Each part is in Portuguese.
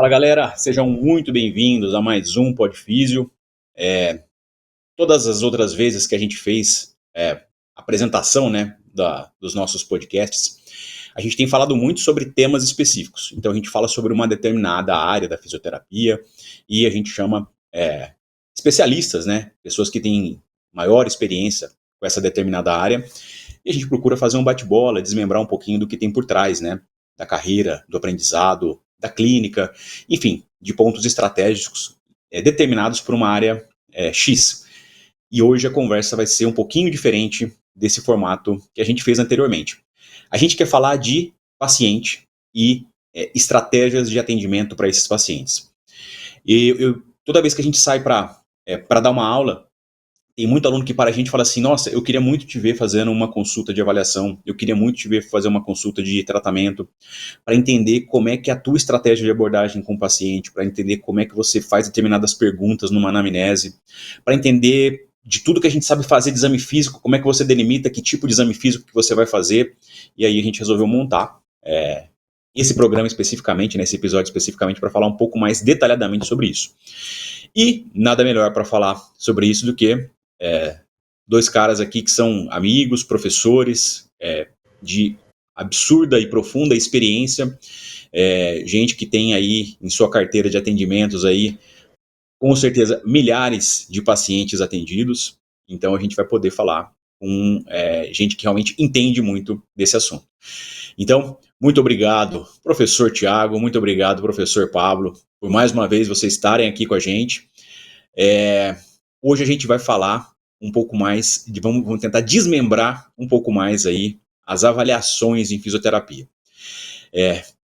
Fala galera, sejam muito bem-vindos a mais um Podfísio. Todas as outras vezes que a gente fez apresentação, né, dos nossos podcasts, a gente tem falado muito sobre temas específicos. Então a gente fala sobre uma determinada área da fisioterapia e a gente chama especialistas, né, pessoas que têm maior experiência com essa determinada área, e a gente procura fazer um bate-bola, desmembrar um pouquinho do que tem por trás, né, da carreira, do aprendizado, da clínica, enfim, de pontos estratégicos determinados por uma área X. E hoje a conversa vai ser um pouquinho diferente desse formato que a gente fez anteriormente. A gente quer falar de paciente e estratégias de atendimento para esses pacientes. Toda vez que a gente sai para dar uma aula, tem muito aluno que para a gente fala assim: nossa, eu queria muito te ver fazendo uma consulta de avaliação, eu queria muito te ver fazer uma consulta de tratamento, para entender como é que é a tua estratégia de abordagem com o paciente, para entender como é que você faz determinadas perguntas numa anamnese, para entender de tudo que a gente sabe fazer de exame físico, como é que você delimita que tipo de exame físico que você vai fazer. E aí a gente resolveu montar esse programa especificamente, nesse episódio especificamente, para falar um pouco mais detalhadamente sobre isso. E nada melhor para falar sobre isso do que dois caras aqui que são amigos, professores, de absurda e profunda experiência, gente que tem aí em sua carteira de atendimentos aí, com certeza, milhares de pacientes atendidos. Então a gente vai poder falar com gente que realmente entende muito desse assunto. Então, muito obrigado, professor Tiago, muito obrigado, professor Pablo, por mais uma vez vocês estarem aqui com a gente. Hoje a gente vai falar um pouco mais, vamos tentar desmembrar um pouco mais aí as avaliações em fisioterapia.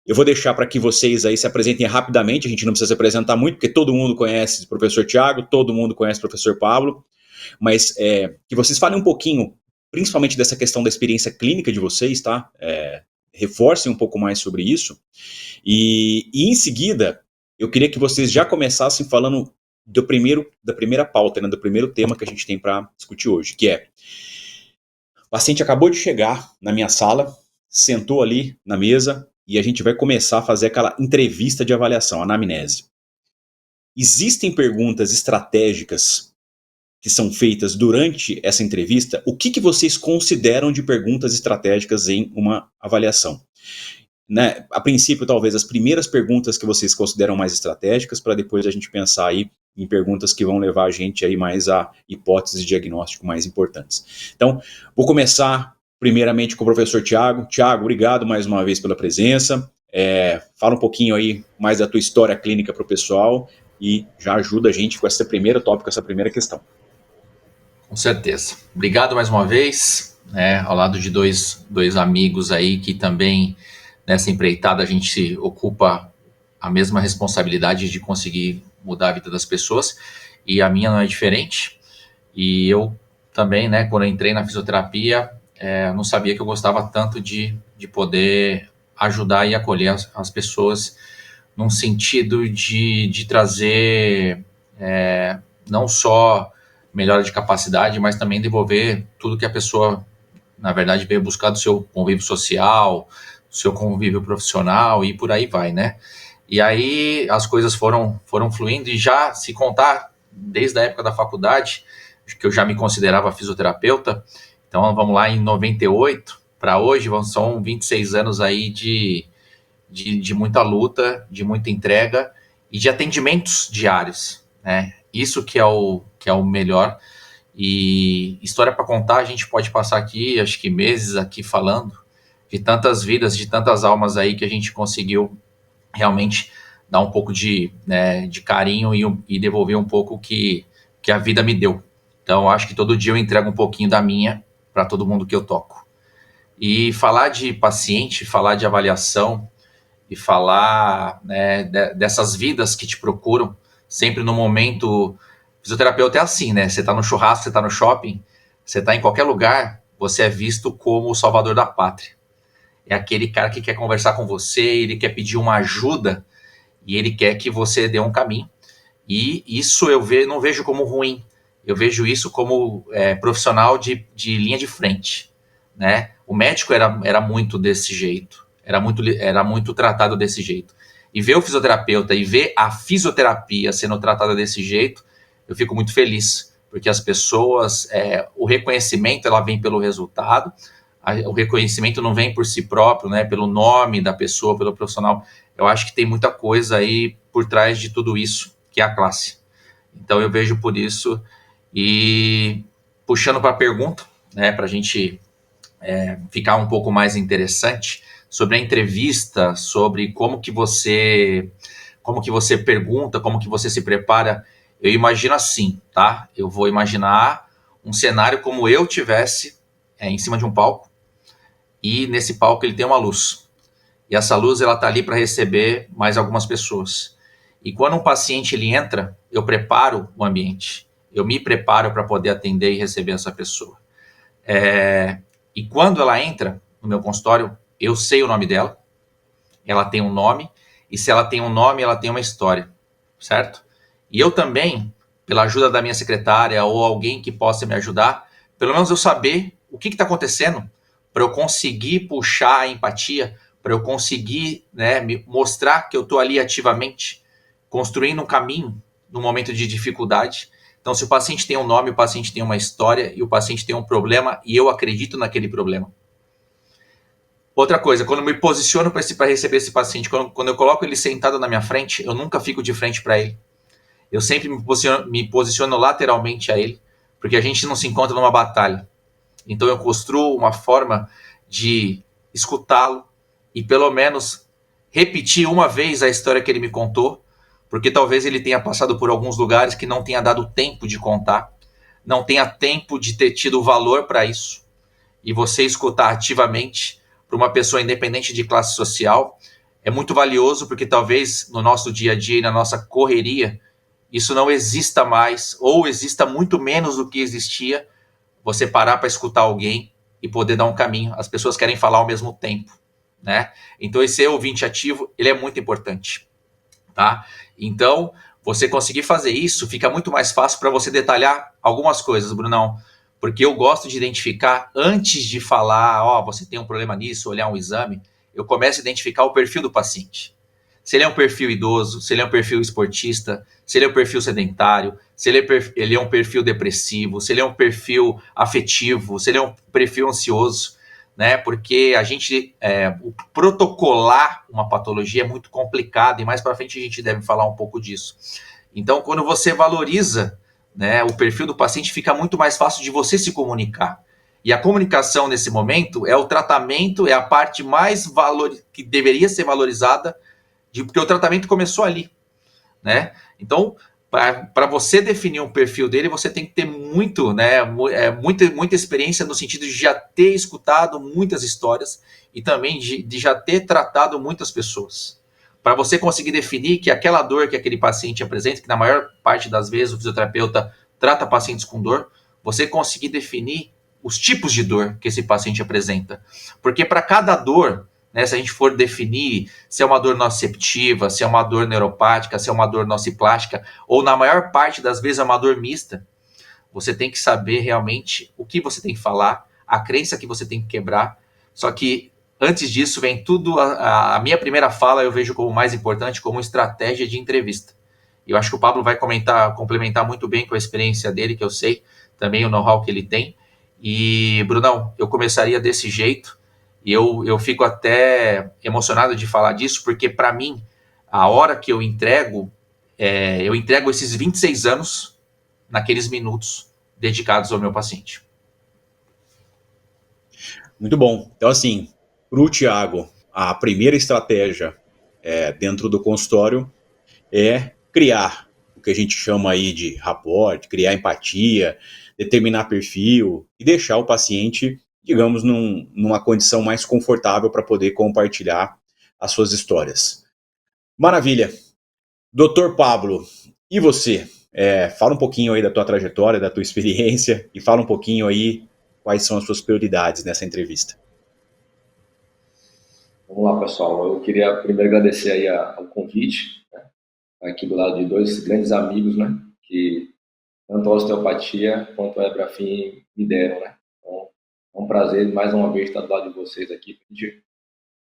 Eu vou deixar para que vocês aí se apresentem rapidamente, a gente não precisa se apresentar muito, porque todo mundo conhece o professor Tiago, todo mundo conhece o professor Pablo, mas que vocês falem um pouquinho, principalmente dessa questão da experiência clínica de vocês, tá? Reforcem um pouco mais sobre isso. E em seguida, eu queria que vocês já começassem falando da primeira pauta, né, do primeiro tema que a gente tem para discutir hoje, que é: o paciente acabou de chegar na minha sala, sentou ali na mesa e a gente vai começar a fazer aquela entrevista de avaliação, anamnese. Existem perguntas estratégicas que são feitas durante essa entrevista? O que vocês consideram de perguntas estratégicas em uma avaliação? Né, a princípio, talvez as primeiras perguntas que vocês consideram mais estratégicas, para depois a gente pensar aí em perguntas que vão levar a gente aí mais a hipóteses de diagnóstico mais importantes. Então, vou começar primeiramente com o professor Tiago. Tiago, obrigado mais uma vez pela presença. Fala um pouquinho aí mais da tua história clínica para o pessoal e já ajuda a gente com esse primeiro tópico, essa primeira questão. Com certeza. Obrigado mais uma vez, ao lado de dois amigos aí que também nessa empreitada a gente ocupa a mesma responsabilidade de conseguir mudar a vida das pessoas, e a minha não é diferente. E eu também, quando eu entrei na fisioterapia, não sabia que eu gostava tanto de poder ajudar e acolher as pessoas, num sentido de trazer não só melhora de capacidade, mas também devolver tudo que a pessoa, na verdade, veio buscar do seu convívio social, do seu convívio profissional e por aí vai, né? E aí as coisas foram fluindo, e já se contar desde a época da faculdade, que eu já me considerava fisioterapeuta. Então vamos lá, em 98 para hoje, são 26 anos aí de muita luta, de muita entrega e de atendimentos diários, né? Isso que é o melhor. E história para contar, a gente pode passar aqui, acho que meses aqui falando de tantas vidas, de tantas almas aí que a gente conseguiu realmente dar um pouco de carinho e devolver um pouco que a vida me deu. Então, acho que todo dia eu entrego um pouquinho da minha para todo mundo que eu toco. E falar de paciente, falar de avaliação e falar dessas vidas que te procuram, sempre no momento. Fisioterapeuta é assim, né? Você tá no churrasco, você tá no shopping, você tá em qualquer lugar, você é visto como o salvador da pátria. É aquele cara que quer conversar com você, ele quer pedir uma ajuda e ele quer que você dê um caminho. E isso eu não vejo como ruim, eu vejo isso como profissional de linha de frente, né? O médico era muito desse jeito, era muito tratado desse jeito. e ver o fisioterapeuta e ver a fisioterapia sendo tratada desse jeito, eu fico muito feliz, porque as pessoas, o reconhecimento, ela vem pelo resultado, o reconhecimento não vem por si próprio, né, pelo nome da pessoa, pelo profissional. Eu acho que tem muita coisa aí por trás de tudo isso, que é a classe. Então eu vejo por isso. E puxando para a pergunta, né, para a gente ficar um pouco mais interessante, sobre a entrevista, sobre como que você pergunta, como que você se prepara, eu imagino assim, tá? Eu vou imaginar um cenário como eu tivesse em cima de um palco, e nesse palco ele tem uma luz. E essa luz, ela tá ali para receber mais algumas pessoas. E quando um paciente ele entra, eu preparo o ambiente. Eu me preparo para poder atender e receber essa pessoa. E quando ela entra no meu consultório, eu sei o nome dela, ela tem um nome, e se ela tem um nome, ela tem uma história, certo? E eu também, pela ajuda da minha secretária ou alguém que possa me ajudar, pelo menos eu saber o que está acontecendo, para eu conseguir puxar a empatia, para eu conseguir, né, me mostrar que eu estou ali ativamente, construindo um caminho no momento de dificuldade. Então, se o paciente tem um nome, o paciente tem uma história e o paciente tem um problema e eu acredito naquele problema. Outra coisa, quando eu me posiciono para receber esse paciente, quando eu coloco ele sentado na minha frente, eu nunca fico de frente para ele. Eu sempre me posiciono lateralmente a ele, porque a gente não se encontra numa batalha. Então eu construo uma forma de escutá-lo e pelo menos repetir uma vez a história que ele me contou, porque talvez ele tenha passado por alguns lugares que não tenha dado tempo de contar, não tenha tempo de ter tido valor para isso. E você escutar ativamente para uma pessoa independente de classe social é muito valioso, porque talvez no nosso dia a dia e na nossa correria isso não exista mais, ou exista muito menos do que existia, você parar para escutar alguém e poder dar um caminho. As pessoas querem falar ao mesmo tempo, né? Então esse ouvinte ativo, ele é muito importante, tá? Então, você conseguir fazer isso, fica muito mais fácil para você detalhar algumas coisas, Brunão, porque eu gosto de identificar, antes de falar, ó, você tem um problema nisso, olhar um exame, eu começo a identificar o perfil do paciente. Se ele é um perfil idoso, se ele é um perfil esportista, se ele é um perfil sedentário, se ele é um perfil depressivo, se ele é um perfil afetivo, se ele é um perfil ansioso, né? Porque a gente o protocolar uma patologia é muito complicado e mais para frente a gente deve falar um pouco disso. Então, quando você valoriza, né, o perfil do paciente, fica muito mais fácil de você se comunicar. E a comunicação nesse momento é o tratamento, é a parte mais que deveria ser valorizada, porque o tratamento começou ali, né? Então, para você definir um perfil dele, você tem que ter muito, né, muita experiência no sentido de já ter escutado muitas histórias e também de já ter tratado muitas pessoas. Para você conseguir definir que aquela dor que aquele paciente apresenta, que na maior parte das vezes o fisioterapeuta trata pacientes com dor, você conseguir definir os tipos de dor que esse paciente apresenta. Porque para cada dor, né, se a gente for definir se é uma dor nociceptiva, se é uma dor neuropática, se é uma dor nociplástica, ou na maior parte das vezes é uma dor mista, você tem que saber realmente o que você tem que falar, a crença que você tem que quebrar. Só que antes disso vem tudo, a minha primeira fala eu vejo como mais importante, como estratégia de entrevista. Eu acho que o Pablo vai complementar muito bem com a experiência dele, que eu sei, também o know-how que ele tem. E, Brunão, eu começaria desse jeito, e eu fico até emocionado de falar disso, porque para mim, a hora que eu entrego esses 26 anos naqueles minutos dedicados ao meu paciente. Muito bom. Então, assim, para o Thiago, a primeira estratégia dentro do consultório é criar o que a gente chama aí de rapport, criar empatia, determinar perfil e deixar o paciente, digamos, numa condição mais confortável para poder compartilhar as suas histórias. Maravilha. Doutor Pablo, e você? Fala um pouquinho aí da tua trajetória, da tua experiência e fala um pouquinho aí quais são as suas prioridades nessa entrevista. Vamos lá, pessoal. Eu queria primeiro agradecer aí ao convite, né? Aqui do lado de dois grandes amigos, né? Que tanto a osteopatia quanto a Ebrafim me deram, né? Então, é um prazer mais uma vez estar do lado de vocês aqui,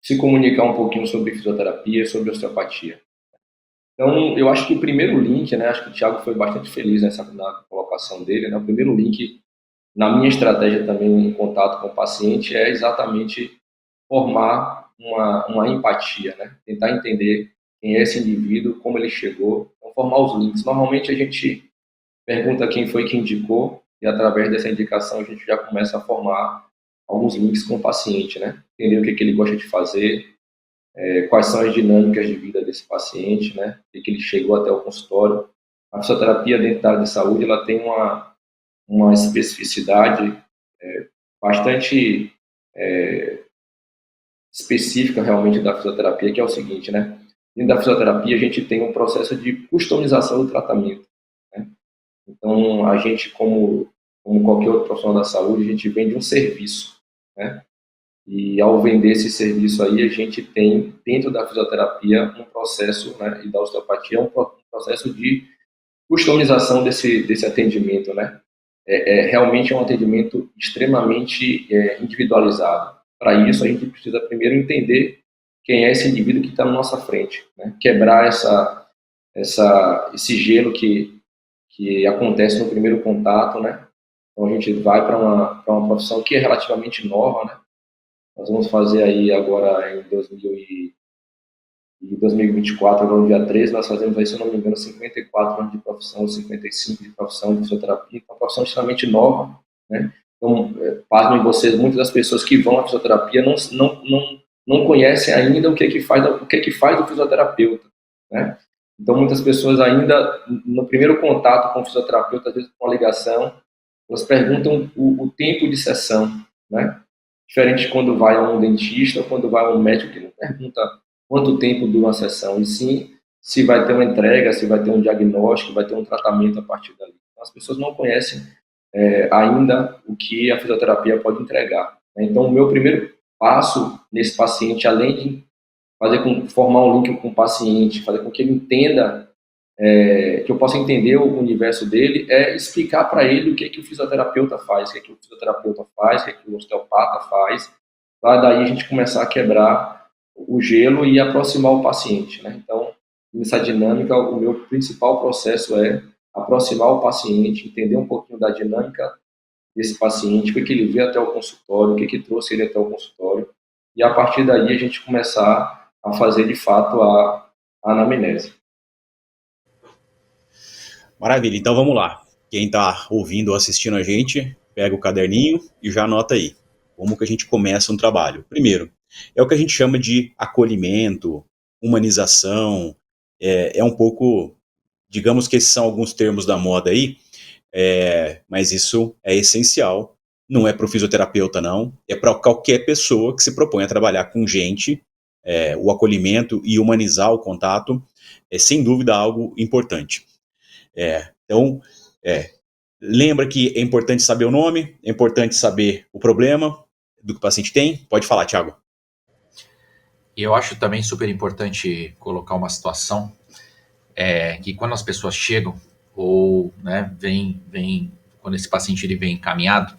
se comunicar um pouquinho sobre fisioterapia, sobre osteopatia. Então, eu acho que o primeiro link, né, acho que o Thiago foi bastante feliz na colocação dele, né, o primeiro link na minha estratégia também em contato com o paciente é exatamente formar uma empatia, né, tentar entender quem é esse indivíduo, como ele chegou, então, formar os links. Normalmente a gente pergunta quem foi que indicou e através dessa indicação a gente já começa a formar alguns links com o paciente, né, entender o que ele gosta de fazer, quais são as dinâmicas de vida desse paciente, né? E que ele chegou até o consultório. A fisioterapia dentro da área de saúde, ela tem uma especificidade bastante específica realmente da fisioterapia, que é o seguinte, né? Dentro da fisioterapia, a gente tem um processo de customização do tratamento, né? Então, a gente, como qualquer outro profissional da saúde, a gente vende um serviço, né? E ao vender esse serviço aí, a gente tem dentro da fisioterapia um processo, né, e da osteopatia um processo de customização desse atendimento, né? Realmente é um atendimento extremamente individualizado. Para isso, a gente precisa primeiro entender quem é esse indivíduo que está na nossa frente, né? Quebrar esse gelo que acontece no primeiro contato, né? Então a gente vai para uma profissão que é relativamente nova, né? Nós vamos fazer aí agora em 2024, agora no dia 13, nós fazemos aí, se eu não me engano, 54 anos de profissão, 55 de profissão de fisioterapia, então é uma profissão extremamente nova, né? Então, pasmem vocês, muitas das pessoas que vão à fisioterapia não conhecem ainda o que faz o fisioterapeuta, né? Então, muitas pessoas ainda, no primeiro contato com o fisioterapeuta, às vezes com a ligação, elas perguntam o tempo de sessão, né? Diferente de quando vai a um dentista ou quando vai a um médico que não pergunta quanto tempo dura uma sessão, e sim se vai ter uma entrega, se vai ter um diagnóstico, vai ter um tratamento a partir dali. Então, as pessoas não conhecem ainda o que a fisioterapia pode entregar, né? Então, o meu primeiro passo nesse paciente, além de formar um link com o paciente, fazer com que ele entenda, que eu possa entender o universo dele, é explicar para ele o que o fisioterapeuta faz, o que o fisioterapeuta faz, o que o osteopata faz, para daí a gente começar a quebrar o gelo e aproximar o paciente, né? Então, nessa dinâmica, o meu principal processo é aproximar o paciente, entender um pouquinho da dinâmica desse paciente, o que ele veio até o consultório, o que trouxe ele até o consultório, e a partir daí a gente começar a fazer de fato a anamnese. Maravilha, então vamos lá. Quem está ouvindo ou assistindo a gente, pega o caderninho e já anota aí. Como que a gente começa um trabalho? Primeiro, é o que a gente chama de acolhimento, humanização, é um pouco, digamos que esses são alguns termos da moda aí, mas isso é essencial. Não é para o fisioterapeuta, não. É para qualquer pessoa que se propõe a trabalhar com gente. O acolhimento e humanizar o contato é, sem dúvida, algo importante. Então, lembra que é importante saber o nome, é importante saber o problema do que o paciente tem. Pode falar, Thiago. E eu acho também super importante colocar uma situação que quando as pessoas chegam ou, né, quando esse paciente ele vem encaminhado,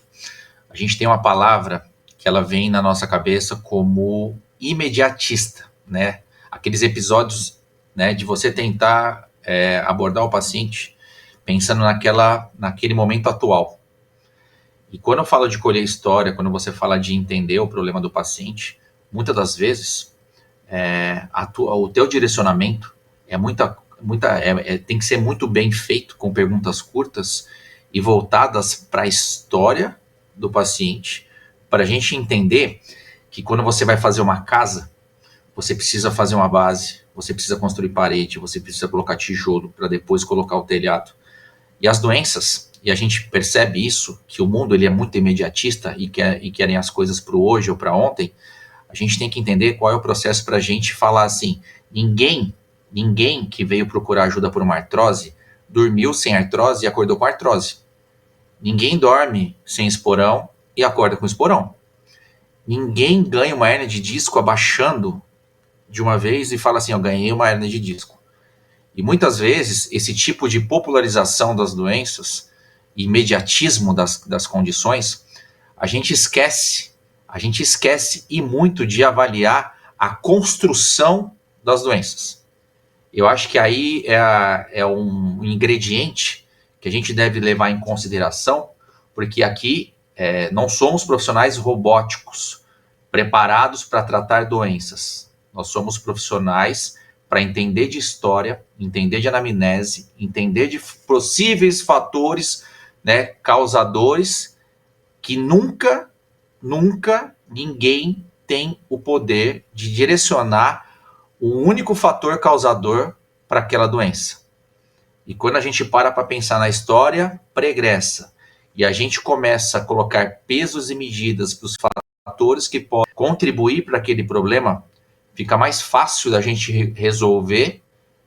a gente tem uma palavra que ela vem na nossa cabeça como imediatista, né? Aqueles episódios, né, de você tentar abordar o paciente pensando naquele momento atual. E quando eu falo de colher história, quando você fala de entender o problema do paciente, muitas das vezes o teu direcionamento tem que ser muito bem feito, com perguntas curtas e voltadas para a história do paciente, para a gente entender que quando você vai fazer uma casa, você precisa fazer uma base, você precisa construir parede, você precisa colocar tijolo para depois colocar o telhado. E as doenças, e a gente percebe isso, que o mundo ele é muito imediatista e querem as coisas para o hoje ou para ontem, a gente tem que entender qual é o processo para a gente falar assim, ninguém que veio procurar ajuda por uma artrose dormiu sem artrose e acordou com artrose. Ninguém dorme sem esporão e acorda com esporão. Ninguém ganha uma hérnia de disco abaixando de uma vez e fala assim, eu ganhei uma hérnia de disco. E muitas vezes, esse tipo de popularização das doenças, imediatismo das condições, a gente esquece e muito de avaliar a construção das doenças. Eu acho que aí é um ingrediente que a gente deve levar em consideração, porque aqui não somos profissionais robóticos preparados para tratar doenças. Nós somos profissionais para entender de história, entender de anamnese, entender de possíveis fatores, né, causadores, que nunca ninguém tem o poder de direcionar o único fator causador para aquela doença. E quando a gente para pensar na história pregressa e a gente começa a colocar pesos e medidas para os fatores que podem contribuir para aquele problema, fica mais fácil da gente resolver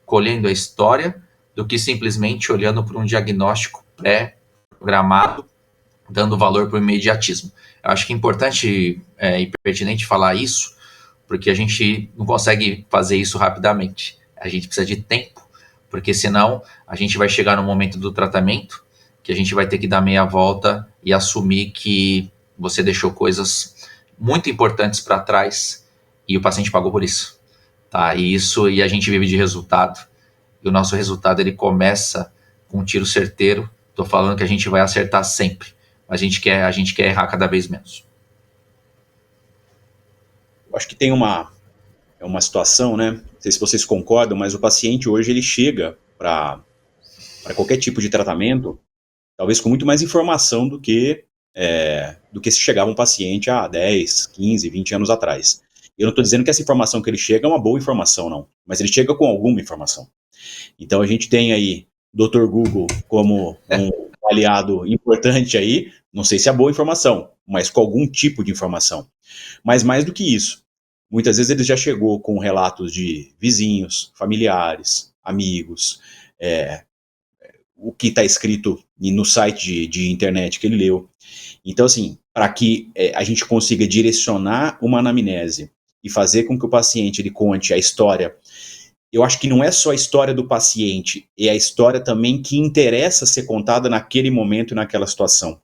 colhendo a história do que simplesmente olhando para um diagnóstico pré-programado, dando valor para o imediatismo. Eu acho que é importante e pertinente falar isso, porque a gente não consegue fazer isso rapidamente. A gente precisa de tempo, porque senão a gente vai chegar no momento do tratamento que a gente vai ter que dar meia volta e assumir que você deixou coisas muito importantes para trás e o paciente pagou por isso. Tá? E a gente vive de resultado. E o nosso resultado ele começa com um tiro certeiro. Estou falando que a gente vai acertar sempre. A gente quer errar cada vez menos. Eu acho que tem uma situação, né? Não sei se vocês concordam, mas o paciente hoje ele chega para qualquer tipo de tratamento, talvez com muito mais informação do que se chegava um paciente há 10, 15, 20 anos atrás. Eu não estou dizendo que essa informação que ele chega é uma boa informação, não. Mas ele chega com alguma informação. Então a gente tem aí Dr. Google como um aliado importante aí, não sei se é boa informação, mas com algum tipo de informação. Mas mais do que isso, muitas vezes ele já chegou com relatos de vizinhos, familiares, amigos, o que está escrito no site de internet que ele leu. Então, assim, para que a gente consiga direcionar uma anamnese e fazer com que o paciente ele conte a história, eu acho que não é só a história do paciente, é a história também que interessa ser contada naquele momento e naquela situação.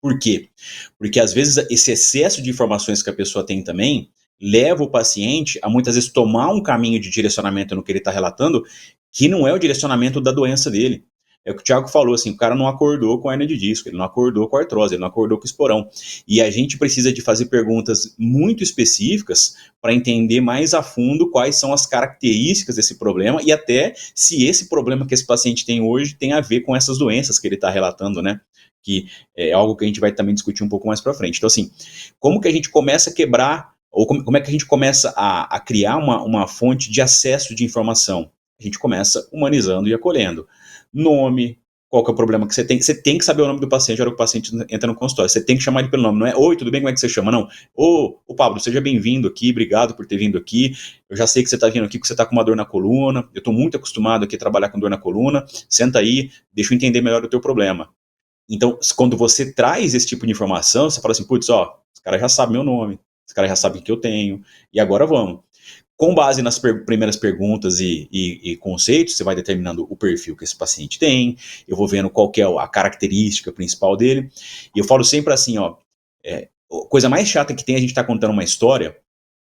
Por quê? Porque às vezes esse excesso de informações que a pessoa tem também leva o paciente a muitas vezes tomar um caminho de direcionamento no que ele está relatando que não é o direcionamento da doença dele. É o que o Thiago falou, assim, o cara não acordou com a hernia de disco, ele não acordou com a artrose, ele não acordou com o esporão. E a gente precisa de fazer perguntas muito específicas para entender mais a fundo quais são as características desse problema e até se esse problema que esse paciente tem hoje tem a ver com essas doenças que ele está relatando, né? Que é algo que a gente vai também discutir um pouco mais para frente. Então, assim, como que a gente começa a quebrar, ou como é que a gente começa a criar uma fonte de acesso de informação? A gente começa humanizando e acolhendo. Nome, qual que é o problema que você tem. Você tem que saber o nome do paciente na hora que o paciente entra no consultório. Você tem que chamar ele pelo nome, não é oi, tudo bem, como é que você chama? Não, ô Pablo, seja bem-vindo aqui, obrigado por ter vindo aqui. Eu já sei que você está vindo aqui porque você está com uma dor na coluna, eu estou muito acostumado aqui a trabalhar com dor na coluna, senta aí, deixa eu entender melhor o teu problema. Então, quando você traz esse tipo de informação, você fala assim, putz, esse cara já sabe meu nome, esse cara já sabe o que eu tenho, e agora vamos. Com base nas primeiras perguntas e conceitos, você vai determinando o perfil que esse paciente tem, eu vou vendo qual que é a característica principal dele, e eu falo sempre assim, a coisa mais chata que tem é a gente estar contando uma história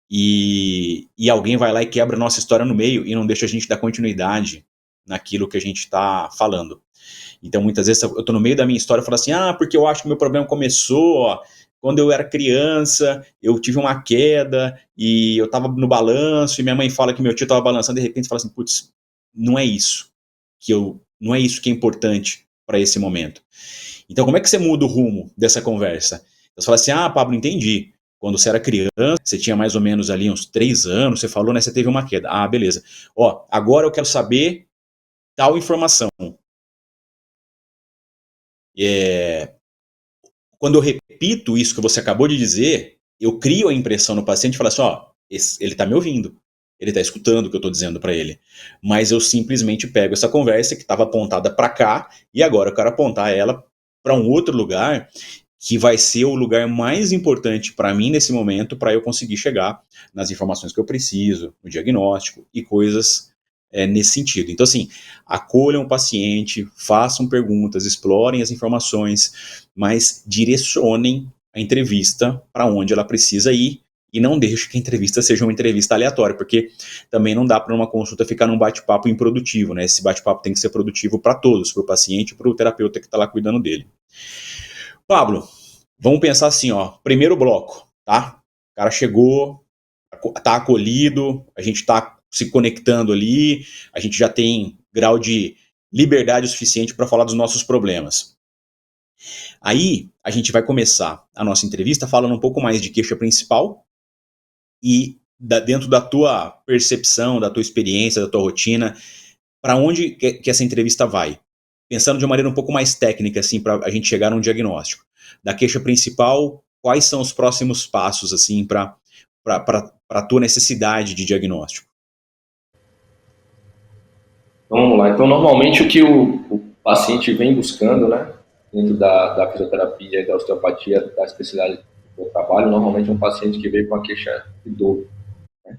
e alguém vai lá e quebra a nossa história no meio e não deixa a gente dar continuidade naquilo que a gente está falando. Então, muitas vezes eu estou no meio da minha história e falo assim, porque eu acho que o meu problema começou, quando eu era criança, eu tive uma queda e eu estava no balanço e minha mãe fala que meu tio estava balançando, de repente fala assim, putz, não é isso que é importante para esse momento. Então, como é que você muda o rumo dessa conversa? Você fala assim, Pablo, entendi. Quando você era criança, você tinha mais ou menos ali uns 3 anos, você falou, né, você teve uma queda. Beleza. Agora eu quero saber tal informação. Quando eu repito isso que você acabou de dizer, eu crio a impressão no paciente e falo assim, ele está me ouvindo, ele está escutando o que eu estou dizendo para ele, mas eu simplesmente pego essa conversa que estava apontada para cá e agora eu quero apontar ela para um outro lugar que vai ser o lugar mais importante para mim nesse momento para eu conseguir chegar nas informações que eu preciso, no diagnóstico e coisas nesse sentido. Então, assim, acolham o paciente, façam perguntas, explorem as informações, mas direcionem a entrevista para onde ela precisa ir e não deixe que a entrevista seja uma entrevista aleatória, porque também não dá para uma consulta ficar num bate-papo improdutivo, né? Esse bate-papo tem que ser produtivo para todos, para o paciente e para o terapeuta que está lá cuidando dele. Pablo, vamos pensar assim, ó, primeiro bloco, tá? O cara chegou, tá acolhido, a gente tá se conectando ali, a gente já tem grau de liberdade o suficiente para falar dos nossos problemas. Aí, a gente vai começar a nossa entrevista falando um pouco mais de queixa principal e dentro da tua percepção, da tua experiência, da tua rotina, para onde que essa entrevista vai? Pensando de uma maneira um pouco mais técnica, assim, para a gente chegar num diagnóstico. Da queixa principal, quais são os próximos passos, assim, para a tua necessidade de diagnóstico? Vamos lá. Então, normalmente o que o paciente vem buscando, né, dentro da fisioterapia e da osteopatia, da especialidade do trabalho, normalmente é um paciente que veio com a queixa de dor. Né?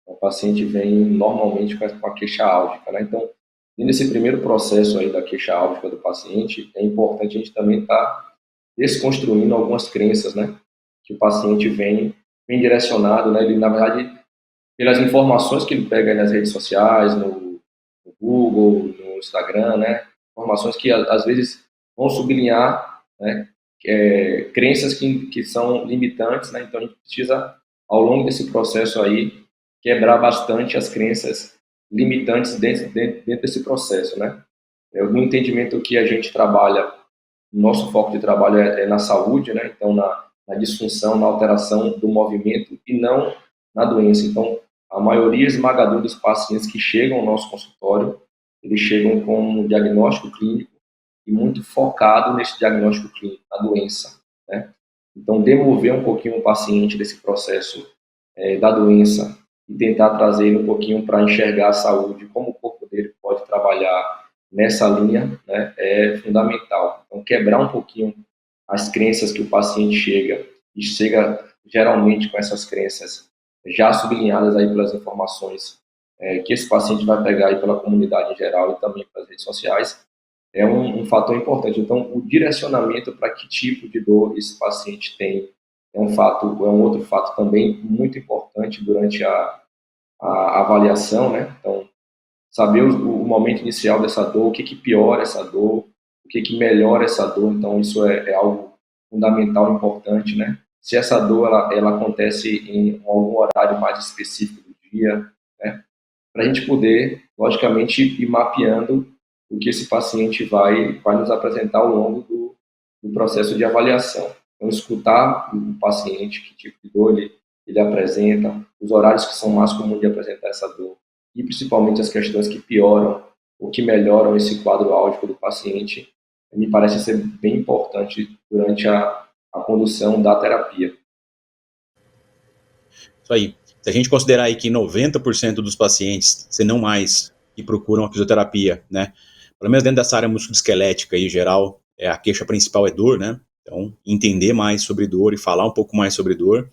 O paciente vem normalmente com a queixa álgica, né? Então, nesse primeiro processo aí da queixa álgica do paciente, é importante a gente também estar desconstruindo algumas crenças, né, que o paciente vem direcionado, né, ele, na verdade, pelas informações que ele pega aí nas redes sociais, no Google, no Instagram, né, informações que às vezes vão sublinhar, né, crenças que são limitantes, né, então a gente precisa, ao longo desse processo aí, quebrar bastante as crenças limitantes dentro desse processo, né. No entendimento que a gente trabalha, nosso foco de trabalho é na saúde, né, então na disfunção, na alteração do movimento e não na doença. Então, a maioria esmagadora dos pacientes que chegam ao nosso consultório, eles chegam com um diagnóstico clínico e muito focado nesse diagnóstico clínico, na doença, né? Então, demover um pouquinho o paciente desse processo da doença e tentar trazer ele um pouquinho para enxergar a saúde, como o corpo dele pode trabalhar nessa linha, né, é fundamental. Então, quebrar um pouquinho as crenças que o paciente chega geralmente com essas crenças já sublinhadas aí pelas informações que esse paciente vai pegar aí pela comunidade em geral e também pelas redes sociais, é um fator importante. Então, o direcionamento para que tipo de dor esse paciente tem é um outro fato também muito importante durante a avaliação, né? Então, saber o momento inicial dessa dor, o que piora essa dor, o que melhora essa dor, então isso é algo fundamental, importante, né? Se essa dor ela acontece em algum horário mais específico do dia, né? Para a gente poder, logicamente, ir mapeando o que esse paciente vai nos apresentar ao longo do processo de avaliação. Então, escutar o paciente, que tipo de dor ele apresenta, os horários que são mais comuns de apresentar essa dor, e principalmente as questões que pioram ou que melhoram esse quadro álgico do paciente, me parece ser bem importante durante a condução da terapia. Isso aí. Se a gente considerar aí que 90% dos pacientes, se não mais, que procuram a fisioterapia, né, pelo menos dentro dessa área musculoesquelética aí, geral, a queixa principal é dor, né, então entender mais sobre dor e falar um pouco mais sobre dor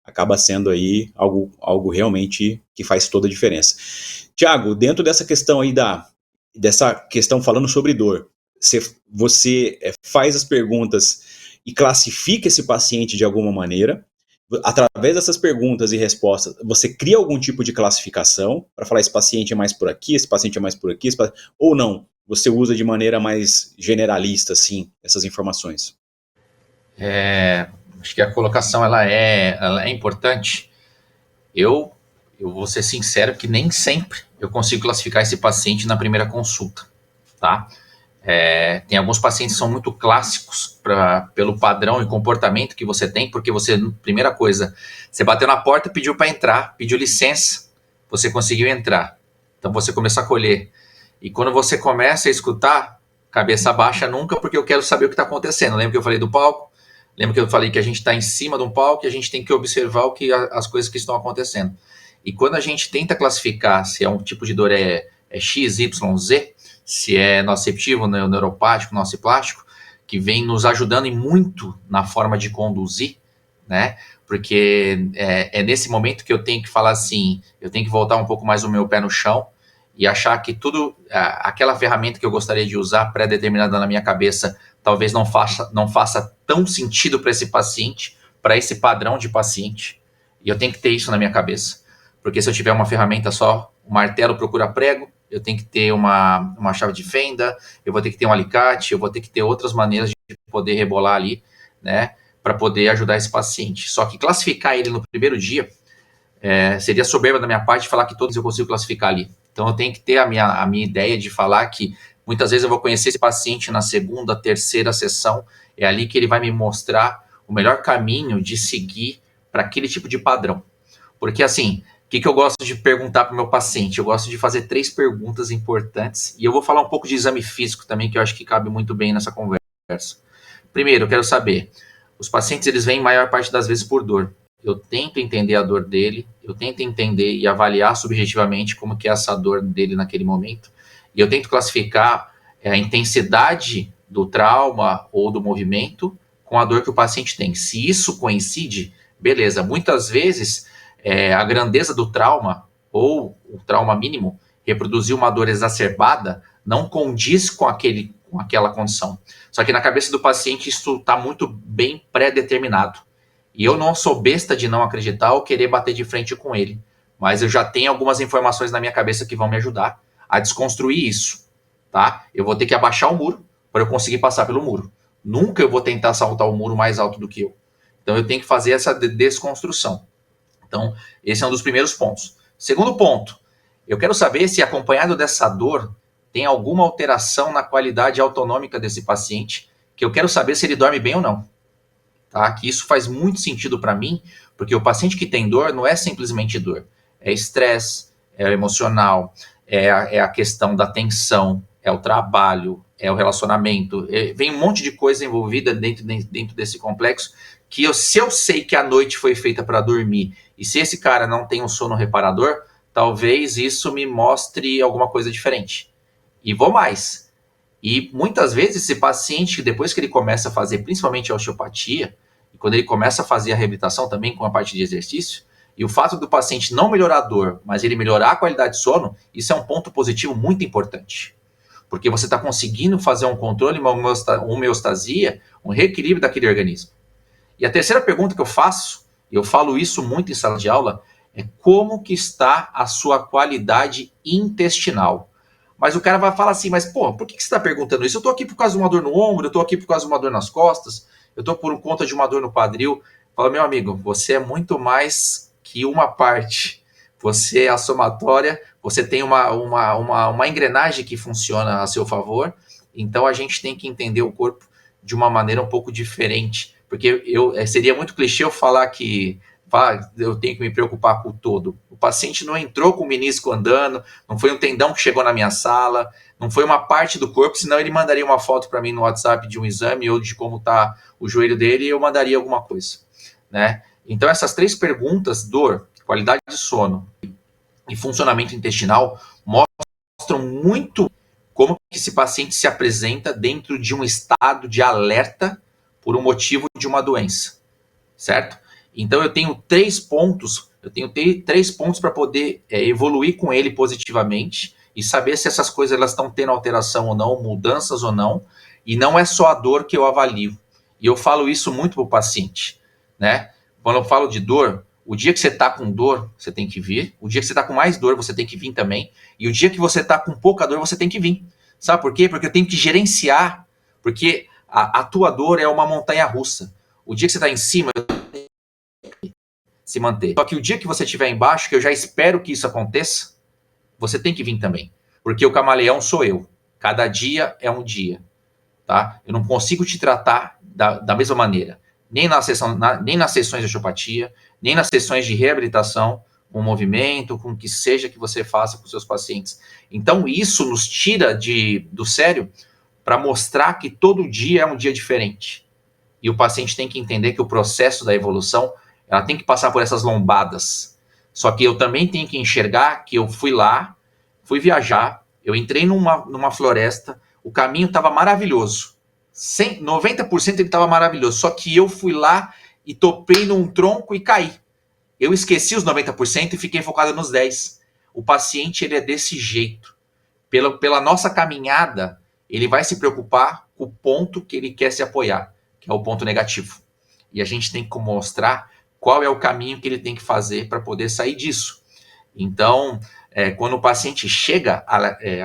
acaba sendo aí algo realmente que faz toda a diferença. Tiago, dentro dessa questão aí dessa questão falando sobre dor, você faz as perguntas e classifica esse paciente de alguma maneira. Através dessas perguntas e respostas, você cria algum tipo de classificação para falar esse paciente é mais por aqui, esse paciente é mais por aqui, ou não? Você usa de maneira mais generalista, assim, essas informações? Acho que a colocação ela é importante. Eu vou ser sincero que nem sempre eu consigo classificar esse paciente na primeira consulta, tá? Tem alguns pacientes que são muito clássicos pelo padrão e comportamento que você tem, porque você, primeira coisa, você bateu na porta, pediu para entrar, pediu licença, você conseguiu entrar. Então você começou a colher. E quando você começa a escutar, cabeça baixa nunca, porque eu quero saber o que está acontecendo. Lembra que eu falei do palco? Lembra que eu falei que a gente está em cima de um palco e a gente tem que observar as coisas que estão acontecendo. E quando a gente tenta classificar se é um tipo de dor é X, Y, Z, se é nociceptivo, neuropático, nociplástico, que vem nos ajudando muito na forma de conduzir, né? Porque é nesse momento que eu tenho que falar assim, eu tenho que voltar um pouco mais o meu pé no chão e achar que aquela ferramenta que eu gostaria de usar, pré-determinada na minha cabeça, talvez não faça tão sentido para esse paciente, para esse padrão de paciente. E eu tenho que ter isso na minha cabeça. Porque se eu tiver uma ferramenta só, o martelo procura prego, eu tenho que ter uma chave de fenda, eu vou ter que ter um alicate, eu vou ter que ter outras maneiras de poder rebolar ali, né, para poder ajudar esse paciente. Só que classificar ele no primeiro dia seria soberba da minha parte falar que todos eu consigo classificar ali. Então eu tenho que ter a minha ideia de falar que muitas vezes eu vou conhecer esse paciente na segunda, terceira sessão, é ali que ele vai me mostrar o melhor caminho de seguir para aquele tipo de padrão. Porque assim, o que eu gosto de perguntar para o meu paciente? Eu gosto de fazer 3 perguntas importantes, e eu vou falar um pouco de exame físico também, que eu acho que cabe muito bem nessa conversa. Primeiro, eu quero saber, os pacientes eles vêm maior parte das vezes por dor. Eu tento entender a dor dele, eu tento entender e avaliar subjetivamente como que é essa dor dele naquele momento, e eu tento classificar a intensidade do trauma ou do movimento com a dor que o paciente tem. Se isso coincide, beleza. Muitas vezes, a grandeza do trauma, ou o trauma mínimo, reproduzir uma dor exacerbada, não condiz com aquela condição. Só que na cabeça do paciente isso está muito bem pré-determinado. E eu não sou besta de não acreditar ou querer bater de frente com ele. Mas eu já tenho algumas informações na minha cabeça que vão me ajudar a desconstruir isso. Tá? Eu vou ter que abaixar o muro para eu conseguir passar pelo muro. Nunca eu vou tentar saltar o muro mais alto do que eu. Então eu tenho que fazer essa desconstrução. Então esse é um dos primeiros pontos. Segundo ponto, eu quero saber se acompanhado dessa dor tem alguma alteração na qualidade autonômica desse paciente, que eu quero saber se ele dorme bem ou não. Tá? Que isso faz muito sentido para mim, porque o paciente que tem dor não é simplesmente dor. É estresse, é emocional, é a questão da tensão, é o trabalho, é o relacionamento. Vem um monte de coisa envolvida dentro desse complexo, que se eu sei que a noite foi feita para dormir, e se esse cara não tem um sono reparador, talvez isso me mostre alguma coisa diferente. E vou mais. E muitas vezes esse paciente, depois que ele começa a fazer principalmente a osteopatia, e quando ele começa a fazer a reabilitação também com a parte de exercício, e o fato do paciente não melhorar a dor, mas ele melhorar a qualidade de sono, isso é um ponto positivo muito importante. Porque você está conseguindo fazer um controle, uma homeostasia, um reequilíbrio daquele organismo. E a terceira pergunta que eu faço, e eu falo isso muito em sala de aula, é como que está a sua qualidade intestinal? Mas o cara vai falar assim, mas pô, por que você está perguntando isso? Eu estou aqui por causa de uma dor no ombro, eu estou aqui por causa de uma dor nas costas, eu estou por conta de uma dor no quadril. Fala, meu amigo, você é muito mais que uma parte. Você é a somatória, você tem uma engrenagem que funciona a seu favor, então a gente tem que entender o corpo de uma maneira um pouco diferente. Porque seria muito clichê eu falar que eu tenho que me preocupar com o todo. O paciente não entrou com o menisco andando, não foi um tendão que chegou na minha sala, não foi uma parte do corpo, senão ele mandaria uma foto para mim no WhatsApp de um exame ou de como está o joelho dele e eu mandaria alguma coisa, né? Então essas 3 perguntas, dor, qualidade de sono e funcionamento intestinal, mostram muito como que esse paciente se apresenta dentro de um estado de alerta por um motivo de uma doença, certo? Então eu tenho 3 pontos, para poder evoluir com ele positivamente e saber se essas coisas elas estão tendo alteração ou não, mudanças ou não, e não é só a dor que eu avalio. E eu falo isso muito para o paciente, né? Quando eu falo de dor, o dia que você está com dor, você tem que vir. O dia que você está com mais dor, você tem que vir também. E o dia que você está com pouca dor, você tem que vir. Sabe por quê? Porque eu tenho que gerenciar, porque a tua dor é uma montanha russa. O dia que você está em cima, se manter. Só que o dia que você estiver embaixo, que eu já espero que isso aconteça, você tem que vir também. Porque o camaleão sou eu. Cada dia é um dia. Tá? Eu não consigo te tratar da mesma maneira. Nem nas sessões de osteopatia, nem nas sessões de reabilitação, com movimento, com o que seja que você faça com os seus pacientes. Então, isso nos tira do sério para mostrar que todo dia é um dia diferente. E o paciente tem que entender que o processo da evolução ela tem que passar por essas lombadas. Só que eu também tenho que enxergar que eu fui lá, fui viajar, eu entrei numa floresta, o caminho estava maravilhoso. 90% ele estava maravilhoso. Só que eu fui lá e topei num tronco e caí. Eu esqueci os 90% e fiquei focado nos 10%. O paciente ele é desse jeito. Pela nossa caminhada, ele vai se preocupar com o ponto que ele quer se apoiar, que é o ponto negativo. E a gente tem que mostrar qual é o caminho que ele tem que fazer para poder sair disso. Então, quando o paciente chega,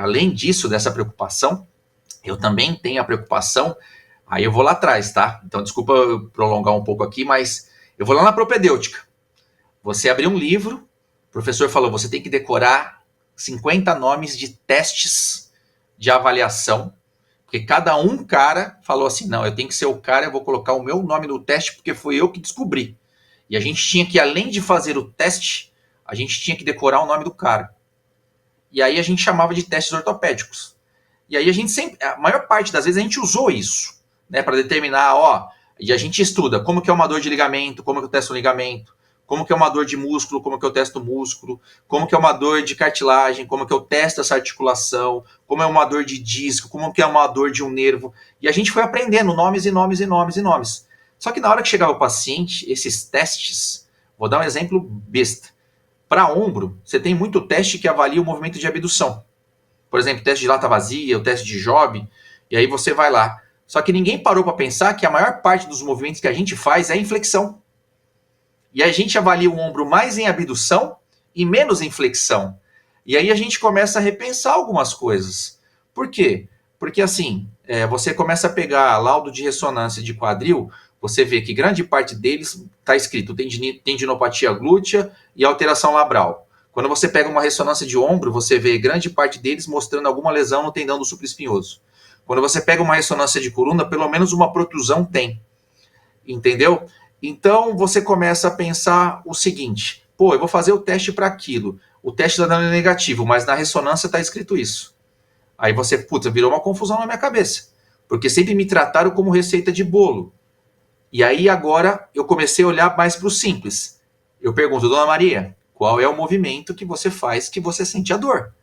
além disso, dessa preocupação, eu também tenho a preocupação, aí eu vou lá atrás, tá? Então, desculpa eu prolongar um pouco aqui, mas eu vou lá na propedêutica. Você abriu um livro, o professor falou, você tem que decorar 50 nomes de testes de avaliação, porque cada cara falou assim, não, eu tenho que ser o cara, eu vou colocar o meu nome no teste, porque foi eu que descobri. E a gente tinha que, além de fazer o teste, a gente tinha que decorar o nome do cara. E aí a gente chamava de testes ortopédicos. E aí a gente sempre, a maior parte das vezes a gente usou isso, né, para determinar, e a gente estuda como que é uma dor de ligamento, como que eu testo o ligamento, como que é uma dor de músculo, como que eu testo o músculo, como que é uma dor de cartilagem, como que eu testo essa articulação, como é uma dor de disco, como que é uma dor de um nervo. E a gente foi aprendendo nomes e nomes e nomes e nomes. Só que na hora que chegava o paciente, esses testes, vou dar um exemplo besta. Para ombro, você tem muito teste que avalia o movimento de abdução. Por exemplo, teste de lata vazia, o teste de Job, e aí você vai lá. Só que ninguém parou para pensar que a maior parte dos movimentos que a gente faz é em flexão. E a gente avalia o ombro mais em abdução e menos em flexão. E aí a gente começa a repensar algumas coisas. Por quê? Porque assim, você começa a pegar laudo de ressonância de quadril, você vê que grande parte deles está escrito tendinopatia glútea e alteração labral. Quando você pega uma ressonância de ombro, você vê grande parte deles mostrando alguma lesão no tendão do supraespinhoso. Quando você pega uma ressonância de coluna, pelo menos uma protrusão tem. Entendeu? Então você começa a pensar o seguinte, eu vou fazer o teste para aquilo. O teste está dando negativo, mas na ressonância está escrito isso. Aí você, virou uma confusão na minha cabeça. Porque sempre me trataram como receita de bolo. E aí agora eu comecei a olhar mais para o simples. Eu pergunto, dona Maria, qual é o movimento que você faz que você sente a dor?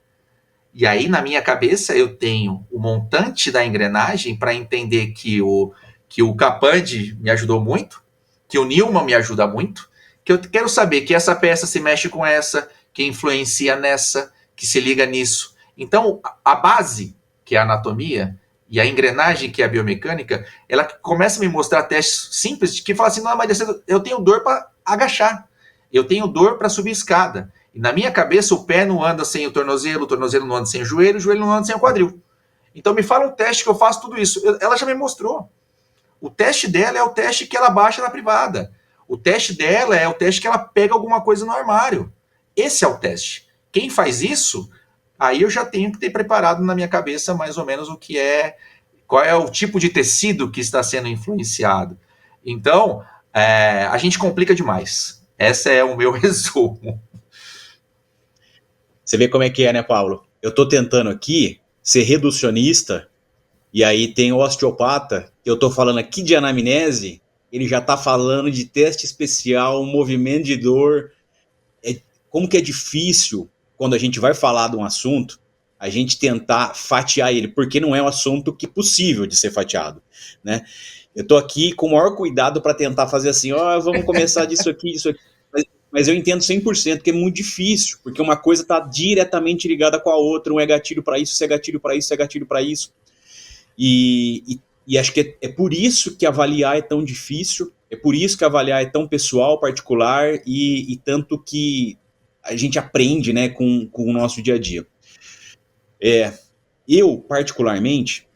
E aí na minha cabeça eu tenho o montante da engrenagem para entender que o Capandi me ajudou muito, que o Newman me ajuda muito, que eu quero saber que essa peça se mexe com essa, que influencia nessa, que se liga nisso. Então, a base, que é a anatomia, e a engrenagem, que é a biomecânica, ela começa a me mostrar testes simples, que fala assim, não, mas eu tenho dor para agachar, eu tenho dor para subir escada. E na minha cabeça, o pé não anda sem o tornozelo não anda sem o joelho não anda sem o quadril. Então, me fala um teste que eu faço tudo isso. Ela já me mostrou. O teste dela é o teste que ela baixa na privada. O teste dela é o teste que ela pega alguma coisa no armário. Esse é o teste. Quem faz isso, aí eu já tenho que ter preparado na minha cabeça mais ou menos qual é o tipo de tecido que está sendo influenciado. Então, a gente complica demais. Esse é o meu resumo. Você vê como é que é, né, Paulo? Eu estou tentando aqui ser reducionista, e aí tem o osteopata, que eu estou falando aqui de anamnese, ele já está falando de teste especial, movimento de dor. Como que é difícil, quando a gente vai falar de um assunto, a gente tentar fatiar ele, porque não é um assunto que é possível de ser fatiado, né? Eu estou aqui com o maior cuidado para tentar fazer assim, vamos começar disso aqui, mas eu entendo 100% que é muito difícil, porque uma coisa está diretamente ligada com a outra, um é gatilho para isso, é gatilho para isso, é gatilho para isso. E acho que é por isso que avaliar é tão difícil, é por isso que avaliar é tão pessoal, particular, e tanto que a gente aprende, né, com o nosso dia a dia. Eu, particularmente,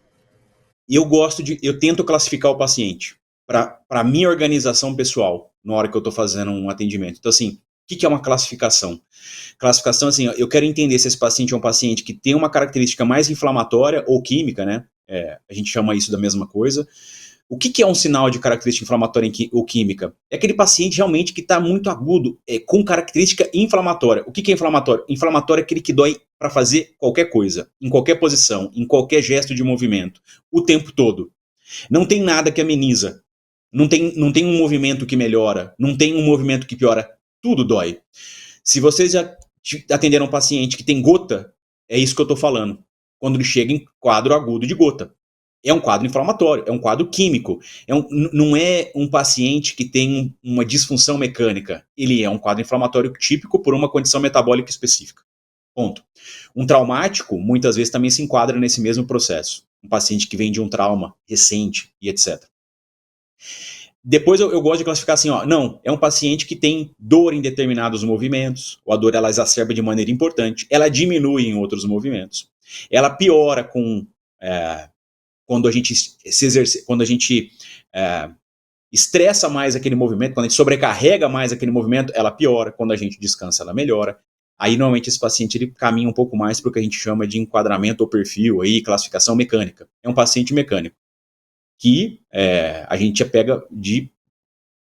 eu tento classificar o paciente para a minha organização pessoal, na hora que eu estou fazendo um atendimento. Então, assim, o que é uma classificação? Classificação, assim, eu quero entender se esse paciente é um paciente que tem uma característica mais inflamatória ou química, né? A gente chama isso da mesma coisa. O que é um sinal de característica inflamatória ou química? É aquele paciente realmente que está muito agudo, com característica inflamatória. O que é inflamatório? Inflamatório é aquele que dói para fazer qualquer coisa, em qualquer posição, em qualquer gesto de movimento, o tempo todo. Não tem nada que ameniza. Não tem um movimento que melhora, não tem um movimento que piora. Tudo dói. Se vocês já atenderam um paciente que tem gota, é isso que eu estou falando. Quando ele chega em quadro agudo de gota. É um quadro inflamatório, é um quadro químico. Não é um paciente que tem uma disfunção mecânica. Ele é um quadro inflamatório típico por uma condição metabólica específica. Ponto. Um traumático, muitas vezes, também se enquadra nesse mesmo processo. Um paciente que vem de um trauma recente e etc. Depois eu gosto de classificar assim, não, é um paciente que tem dor em determinados movimentos, ou a dor ela exacerba de maneira importante, ela diminui em outros movimentos, ela piora quando a gente estressa mais aquele movimento, quando a gente sobrecarrega mais aquele movimento, ela piora, quando a gente descansa, ela melhora. Aí, normalmente, esse paciente ele caminha um pouco mais para o que a gente chama de enquadramento ou perfil, aí, classificação mecânica. É um paciente mecânico, que a gente pega de...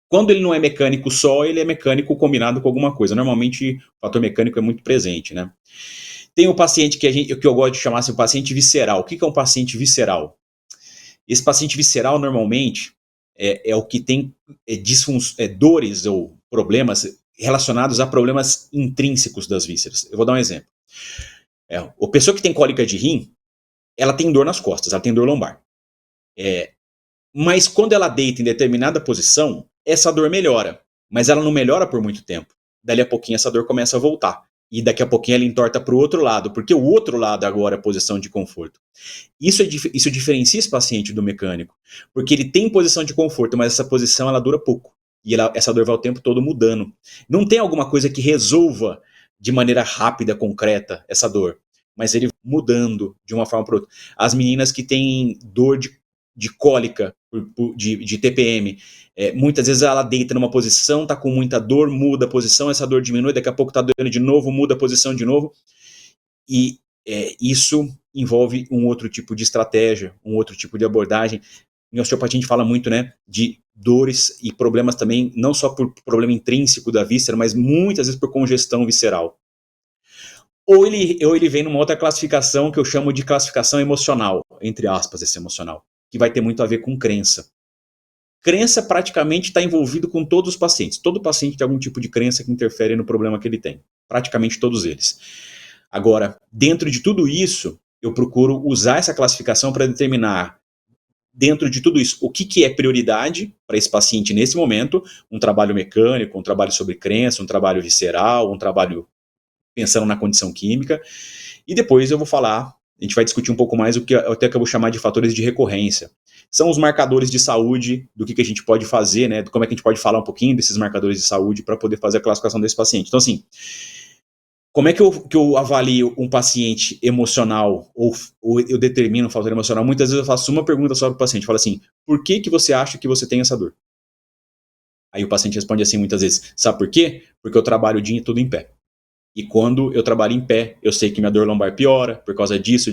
Quando ele não é mecânico só, ele é mecânico combinado com alguma coisa. Normalmente, o fator mecânico é muito presente, né? Tem o paciente que eu gosto de chamar assim, o paciente visceral. O que é um paciente visceral? Esse paciente visceral, normalmente, é o que tem dores ou problemas relacionados a problemas intrínsecos das vísceras. Eu vou dar um exemplo. A pessoa que tem cólica de rim, ela tem dor nas costas, ela tem dor lombar. Mas quando ela deita em determinada posição, essa dor melhora. Mas ela não melhora por muito tempo. Dali a pouquinho essa dor começa a voltar. E daqui a pouquinho ela entorta para o outro lado, porque o outro lado agora é a posição de conforto. Isso diferencia esse paciente do mecânico, porque ele tem posição de conforto, mas essa posição ela dura pouco. E essa dor vai o tempo todo mudando. Não tem alguma coisa que resolva de maneira rápida, concreta, essa dor. Mas ele mudando de uma forma para outra. As meninas que têm dor de cólica, de TPM, muitas vezes ela deita numa posição, tá com muita dor, muda a posição, essa dor diminui, daqui a pouco tá doendo de novo, muda a posição de novo. E isso envolve um outro tipo de estratégia, um outro tipo de abordagem. Em osteopatia a gente fala muito, né, de dores e problemas também, não só por problema intrínseco da víscera, mas muitas vezes por congestão visceral. Ou ele vem numa outra classificação que eu chamo de classificação emocional, entre aspas, esse emocional, que vai ter muito a ver com crença. Crença praticamente está envolvido com todos os pacientes. Todo paciente tem algum tipo de crença que interfere no problema que ele tem. Praticamente todos eles. Agora, dentro de tudo isso, eu procuro usar essa classificação para determinar, dentro de tudo isso, o que é prioridade para esse paciente nesse momento, um trabalho mecânico, um trabalho sobre crença, um trabalho visceral, um trabalho pensando na condição química, e depois eu vou falar, a gente vai discutir um pouco mais o que até que eu vou chamar de fatores de recorrência. São os marcadores de saúde, do que a gente pode fazer, né, como é que a gente pode falar um pouquinho desses marcadores de saúde para poder fazer a classificação desse paciente. Então, assim, como é que eu avalio um paciente emocional ou eu determino um fator emocional? Muitas vezes eu faço uma pergunta só para o paciente, falo assim, por que você acha que você tem essa dor? Aí o paciente responde assim muitas vezes, sabe por quê? Porque eu trabalho o dia todo em pé. E quando eu trabalho em pé, eu sei que minha dor lombar piora por causa disso.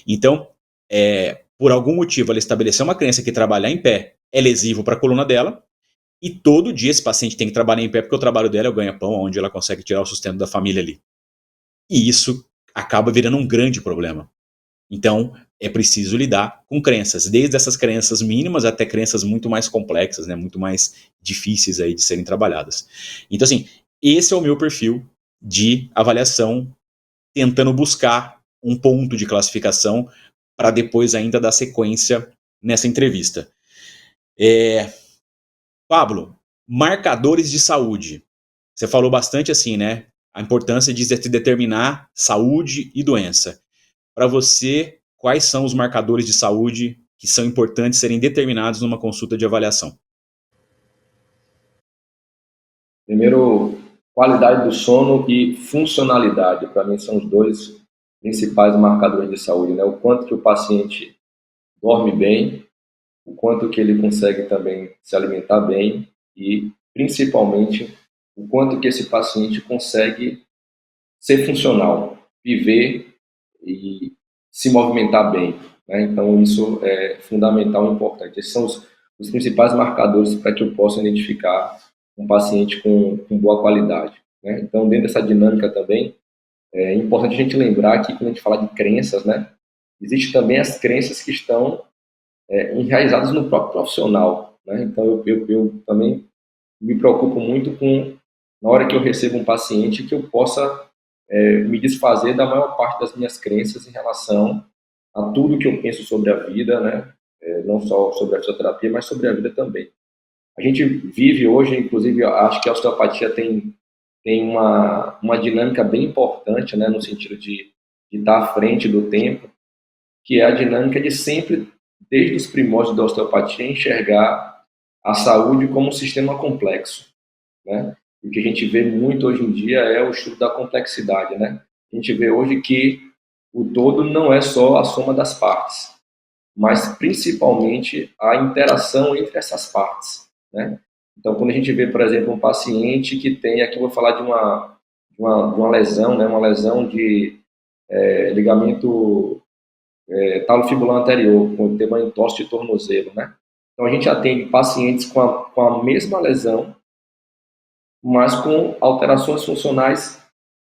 Então, por algum motivo, ela estabeleceu uma crença que trabalhar em pé é lesivo para a coluna dela, e todo dia esse paciente tem que trabalhar em pé porque o trabalho dela é o ganha-pão, onde ela consegue tirar o sustento da família ali. E isso acaba virando um grande problema. Então, é preciso lidar com crenças, desde essas crenças mínimas até crenças muito mais complexas, né, muito mais difíceis aí de serem trabalhadas. Então, assim, esse é o meu perfil de avaliação, tentando buscar um ponto de classificação para depois ainda dar sequência nessa entrevista. Pablo, marcadores de saúde. Você falou bastante assim, né? A importância de determinar saúde e doença. Para você, quais são os marcadores de saúde que são importantes serem determinados numa consulta de avaliação? Primeiro, qualidade do sono e funcionalidade. Para mim, são os dois principais marcadores de saúde, né? O quanto que o paciente dorme bem, o quanto que ele consegue também se alimentar bem e, principalmente, o quanto que esse paciente consegue ser funcional, viver e se movimentar bem, né? Então, isso é fundamental e importante. Esses são os principais marcadores para que eu possa identificar um paciente com boa qualidade, né? Então, dentro dessa dinâmica também, é importante a gente lembrar que, quando a gente fala de crenças, né, existem também as crenças que estão enraizadas no próprio profissional, né? Então, eu também me preocupo muito com, na hora que eu recebo um paciente, que eu possa me desfazer da maior parte das minhas crenças em relação a tudo que eu penso sobre a vida, né? Não só sobre a fisioterapia, mas sobre a vida também. A gente vive hoje, inclusive, acho que a osteopatia tem uma dinâmica bem importante, né? No sentido de estar à frente do tempo, que é a dinâmica de sempre, desde os primórdios da osteopatia, enxergar a saúde como um sistema complexo, né? E o que a gente vê muito hoje em dia é o estudo da complexidade, né? A gente vê hoje que o todo não é só a soma das partes, mas principalmente a interação entre essas partes, né? Então, quando a gente vê, por exemplo, um paciente que tem, aqui eu vou falar de uma lesão, né? Uma lesão de ligamento talofibular anterior, com tema entorse de tornozelo, né? Então, a gente atende pacientes com a mesma lesão, mas com alterações funcionais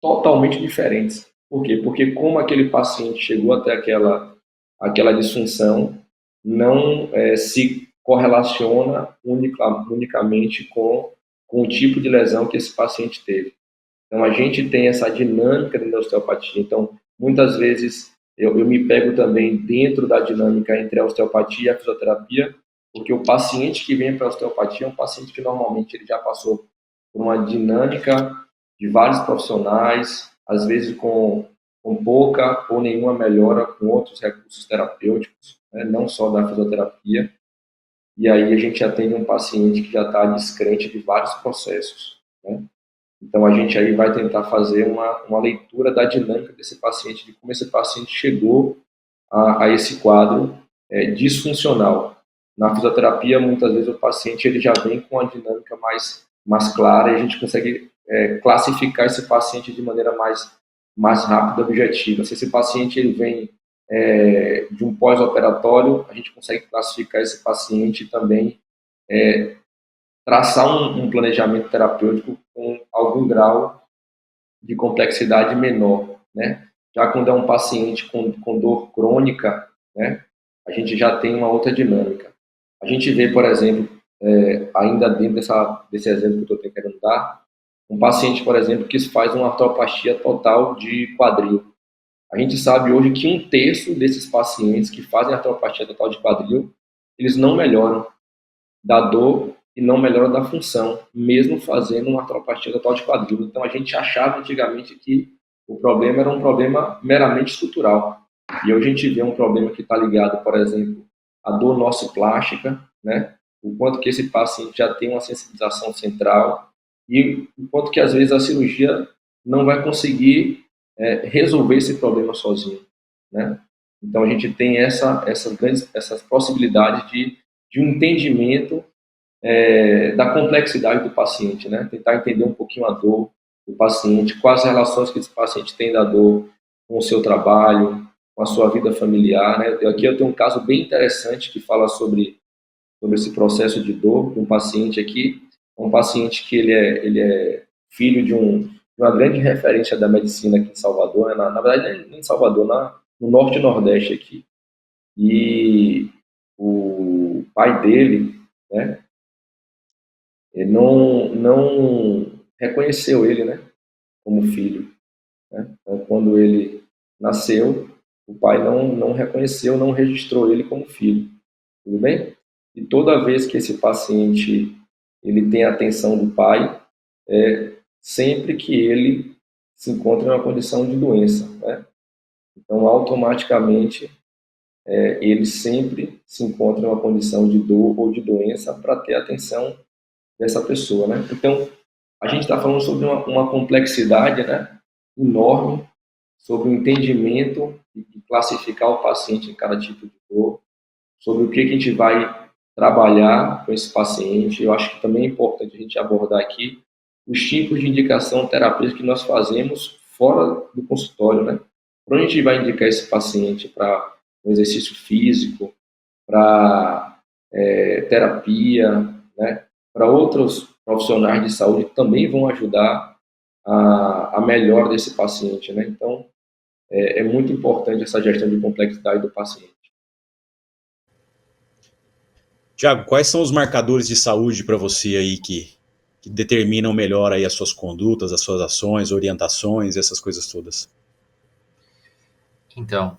totalmente diferentes. Por quê? Porque como aquele paciente chegou até aquela disfunção, não se correlaciona unicamente com o tipo de lesão que esse paciente teve. Então, a gente tem essa dinâmica dentro da osteopatia. Então, muitas vezes, eu me pego também dentro da dinâmica entre a osteopatia e a fisioterapia, porque o paciente que vem para a osteopatia é um paciente que normalmente ele já passou por uma dinâmica de vários profissionais, às vezes com pouca ou nenhuma melhora com outros recursos terapêuticos, né, não só da fisioterapia. E aí a gente atende um paciente que já está descrente de vários processos, né? Então, a gente aí vai tentar fazer uma leitura da dinâmica desse paciente, de como esse paciente chegou a esse quadro disfuncional. Na fisioterapia, muitas vezes, o paciente ele já vem com a dinâmica mais clara e a gente consegue classificar esse paciente de maneira mais rápida e objetiva. Se esse paciente ele vem de um pós-operatório, a gente consegue classificar esse paciente também, traçar um planejamento terapêutico com algum grau de complexidade menor, né? Já quando é um paciente com dor crônica, né, a gente já tem uma outra dinâmica. A gente vê, por exemplo, ainda dentro desse exemplo que eu estou querendo dar, um paciente, por exemplo, que faz uma artroplastia total de quadril. A gente sabe hoje que 1/3 desses pacientes que fazem artroplastia total de quadril, eles não melhoram da dor e não melhoram da função, mesmo fazendo uma artroplastia total de quadril. Então, a gente achava antigamente que o problema era um problema meramente estrutural. E hoje a gente vê um problema que está ligado, por exemplo, à dor nociplástica, né? O quanto que esse paciente já tem uma sensibilização central e o quanto que, às vezes, a cirurgia não vai conseguir resolver esse problema sozinho, né? Então, a gente tem essas possibilidades de um entendimento da complexidade do paciente, né? Tentar entender um pouquinho a dor do paciente, quais as relações que esse paciente tem da dor com o seu trabalho, com a sua vida familiar, né? Aqui eu tenho um caso bem interessante que fala sobre esse processo de dor de um paciente aqui, um paciente que ele é filho de uma grande referência da medicina aqui em Salvador, né? Na verdade, nem em Salvador, no norte e nordeste aqui. E o pai dele, né, ele não reconheceu ele, né, como filho, né? Então, quando ele nasceu, o pai não reconheceu, não registrou ele como filho. Tudo bem? E toda vez que esse paciente ele tem a atenção do pai, sempre que ele se encontra em uma condição de doença, né? Então, automaticamente, ele sempre se encontra em uma condição de dor ou de doença para ter a atenção dessa pessoa, né? Então, a gente está falando sobre uma complexidade, né, enorme, sobre o entendimento e classificar o paciente em cada tipo de dor, sobre o que a gente vai trabalhar com esse paciente. Eu acho que também é importante a gente abordar aqui os tipos de indicação terapêutica que nós fazemos fora do consultório, né? Para onde a gente vai indicar esse paciente? Para um exercício físico, para terapia, né? Para outros profissionais de saúde que também vão ajudar a melhora desse paciente, né? Então, é muito importante essa gestão de complexidade do paciente. Tiago, quais são os marcadores de saúde para você aí que determinam melhor aí as suas condutas, as suas ações, orientações, essas coisas todas? Então,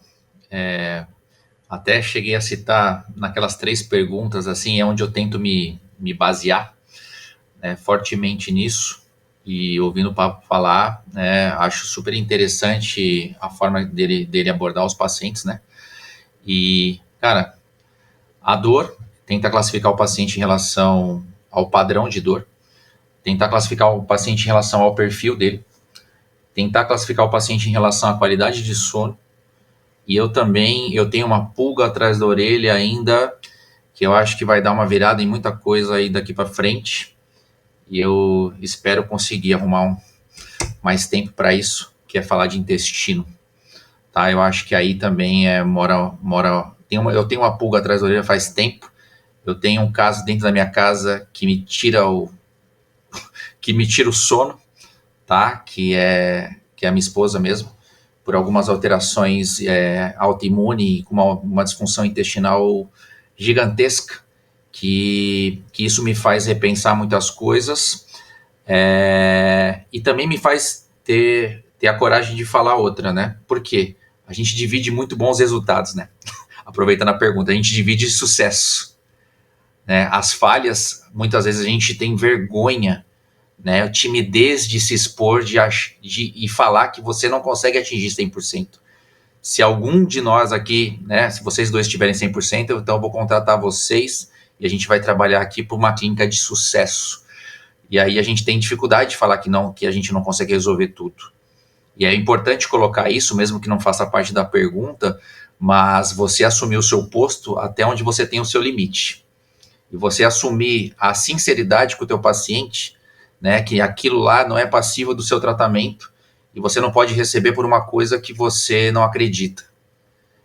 até cheguei a citar naquelas 3 perguntas, assim, é onde eu tento me basear, né, fortemente nisso. E ouvindo o Papo falar, né, acho super interessante a forma dele abordar os pacientes, né? E, cara, a dor tentar classificar o paciente em relação ao padrão de dor, tentar classificar o paciente em relação ao perfil dele, tentar classificar o paciente em relação à qualidade de sono. E eu tenho uma pulga atrás da orelha ainda, que eu acho que vai dar uma virada em muita coisa aí daqui para frente. E eu espero conseguir arrumar mais tempo para isso, que é falar de intestino. Tá? Eu acho que aí também eu tenho uma pulga atrás da orelha faz tempo. Eu tenho um caso dentro da minha casa que me tira o sono, tá? Que é a minha esposa mesmo, por algumas alterações autoimune, com uma disfunção intestinal gigantesca, que isso me faz repensar muitas coisas, e também me faz ter a coragem de falar outra, né? Por quê? A gente divide muito bons resultados, né? Aproveitando a pergunta, a gente divide sucesso, né? As falhas, muitas vezes a gente tem vergonha, né? A timidez de se expor e falar que você não consegue atingir 100%. Se algum de nós aqui, né, se vocês dois tiverem 100%, então eu vou contratar vocês e a gente vai trabalhar aqui por uma clínica de sucesso. E aí a gente tem dificuldade de falar que a gente não consegue resolver tudo. E é importante colocar isso, mesmo que não faça parte da pergunta, mas você assumir o seu posto até onde você tem o seu limite. E você assumir a sinceridade com o teu paciente, né, que aquilo lá não é passível do seu tratamento e você não pode receber por uma coisa que você não acredita.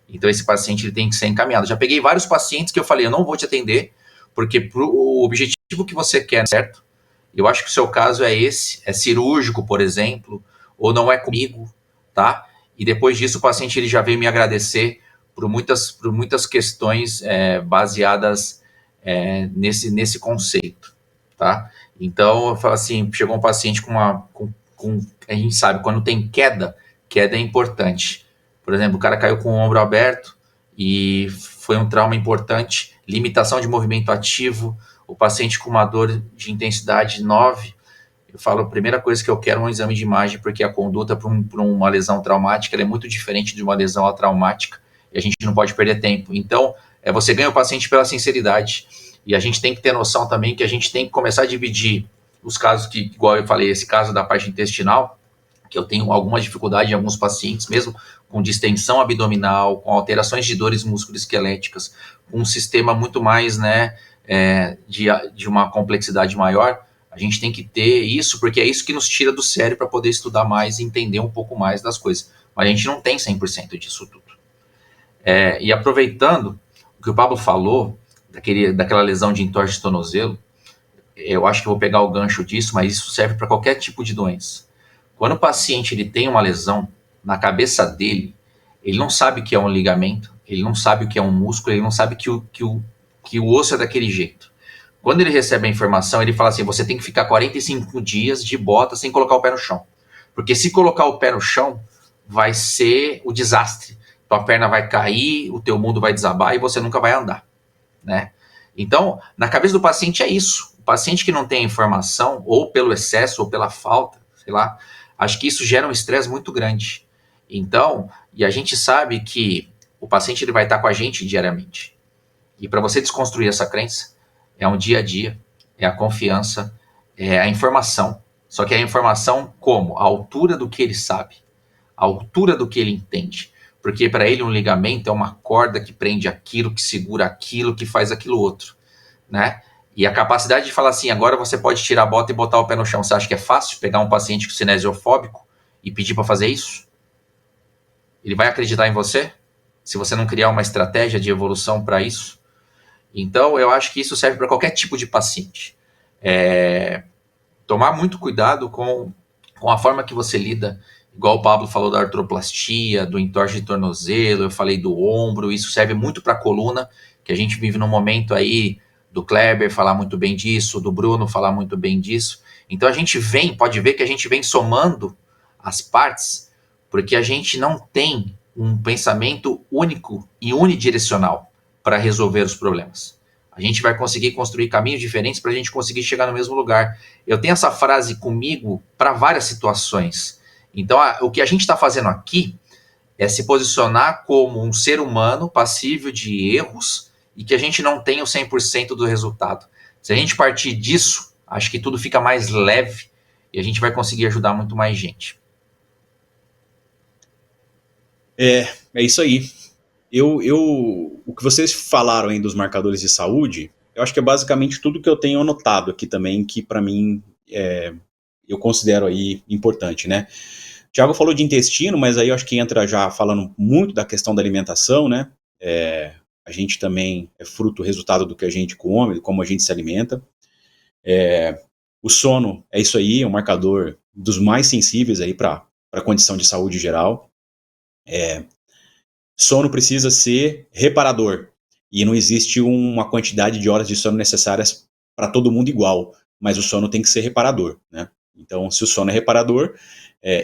Então esse paciente ele tem que ser encaminhado. Já peguei vários pacientes que eu falei, eu não vou te atender, porque o objetivo que você quer, certo? Eu acho que o seu caso é esse, é cirúrgico, por exemplo, ou não é comigo, tá? E depois disso o paciente ele já veio me agradecer por muitas questões baseadas nesse conceito, tá? Então, eu falo assim, chegou um paciente a gente sabe, quando tem queda é importante. Por exemplo, o cara caiu com o ombro aberto e foi um trauma importante, limitação de movimento ativo, o paciente com uma dor de intensidade 9, eu falo, a primeira coisa que eu quero é um exame de imagem, porque a conduta para uma lesão traumática ela é muito diferente de uma lesão atraumática, e a gente não pode perder tempo. Então, você ganha o paciente pela sinceridade, e a gente tem que ter noção também que a gente tem que começar a dividir os casos que, igual eu falei, esse caso da parte intestinal, que eu tenho alguma dificuldade em alguns pacientes, mesmo com distensão abdominal, com alterações de dores musculoesqueléticas, com um sistema muito mais, né, de uma complexidade maior. A gente tem que ter isso, porque é isso que nos tira do sério para poder estudar mais e entender um pouco mais das coisas. Mas a gente não tem 100% disso tudo. E aproveitando o que o Pablo falou, daquela lesão de entorse de tornozelo, eu acho que eu vou pegar o gancho disso, mas isso serve para qualquer tipo de doença. Quando o paciente ele tem uma lesão na cabeça dele, ele não sabe o que é um ligamento, ele não sabe o que é um músculo, ele não sabe que o osso é daquele jeito. Quando ele recebe a informação, ele fala assim, você tem que ficar 45 dias de bota sem colocar o pé no chão. Porque se colocar o pé no chão, vai ser o desastre. Tua perna vai cair, o teu mundo vai desabar e você nunca vai andar, né? Então, na cabeça do paciente é isso. O paciente que não tem a informação, ou pelo excesso, ou pela falta, sei lá, acho que isso gera um estresse muito grande. Então, e a gente sabe que o paciente ele vai estar com a gente diariamente. E para você desconstruir essa crença, é um dia a dia, é a confiança, é a informação. Só que é a informação como? A altura do que ele sabe, a altura do que ele entende. Porque para ele um ligamento é uma corda que prende aquilo, que segura aquilo, que faz aquilo outro, né? E a capacidade de falar assim, agora você pode tirar a bota e botar o pé no chão. Você acha que é fácil pegar um paciente cinesiofóbico e pedir para fazer isso? Ele vai acreditar em você? Se você não criar uma estratégia de evolução para isso? Então, eu acho que isso serve para qualquer tipo de paciente. Tomar muito cuidado com a forma que você lida, igual o Pablo falou da artroplastia, do entorse de tornozelo, eu falei do ombro, isso serve muito para a coluna, que a gente vive num momento aí do Kleber falar muito bem disso, do Bruno falar muito bem disso. Então, a gente pode ver que a gente vem somando as partes, porque a gente não tem um pensamento único e unidirecional para resolver os problemas. A gente vai conseguir construir caminhos diferentes para a gente conseguir chegar no mesmo lugar. Eu tenho essa frase comigo para várias situações. Então, o que a gente está fazendo aqui é se posicionar como um ser humano passível de erros e que a gente não tem o 100% do resultado. Se a gente partir disso, acho que tudo fica mais leve e a gente vai conseguir ajudar muito mais gente. É isso aí. O que vocês falaram aí dos marcadores de saúde, eu acho que é basicamente tudo que eu tenho anotado aqui também, que para mim eu considero aí importante, né? O Thiago falou de intestino, mas aí eu acho que entra já falando muito da questão da alimentação, né? A gente também é fruto, resultado do que a gente come, como a gente se alimenta. O sono é isso aí, é um marcador dos mais sensíveis aí para a condição de saúde geral. Sono precisa ser reparador, e não existe uma quantidade de horas de sono necessárias para todo mundo igual, mas o sono tem que ser reparador, né? Então, se o sono é reparador,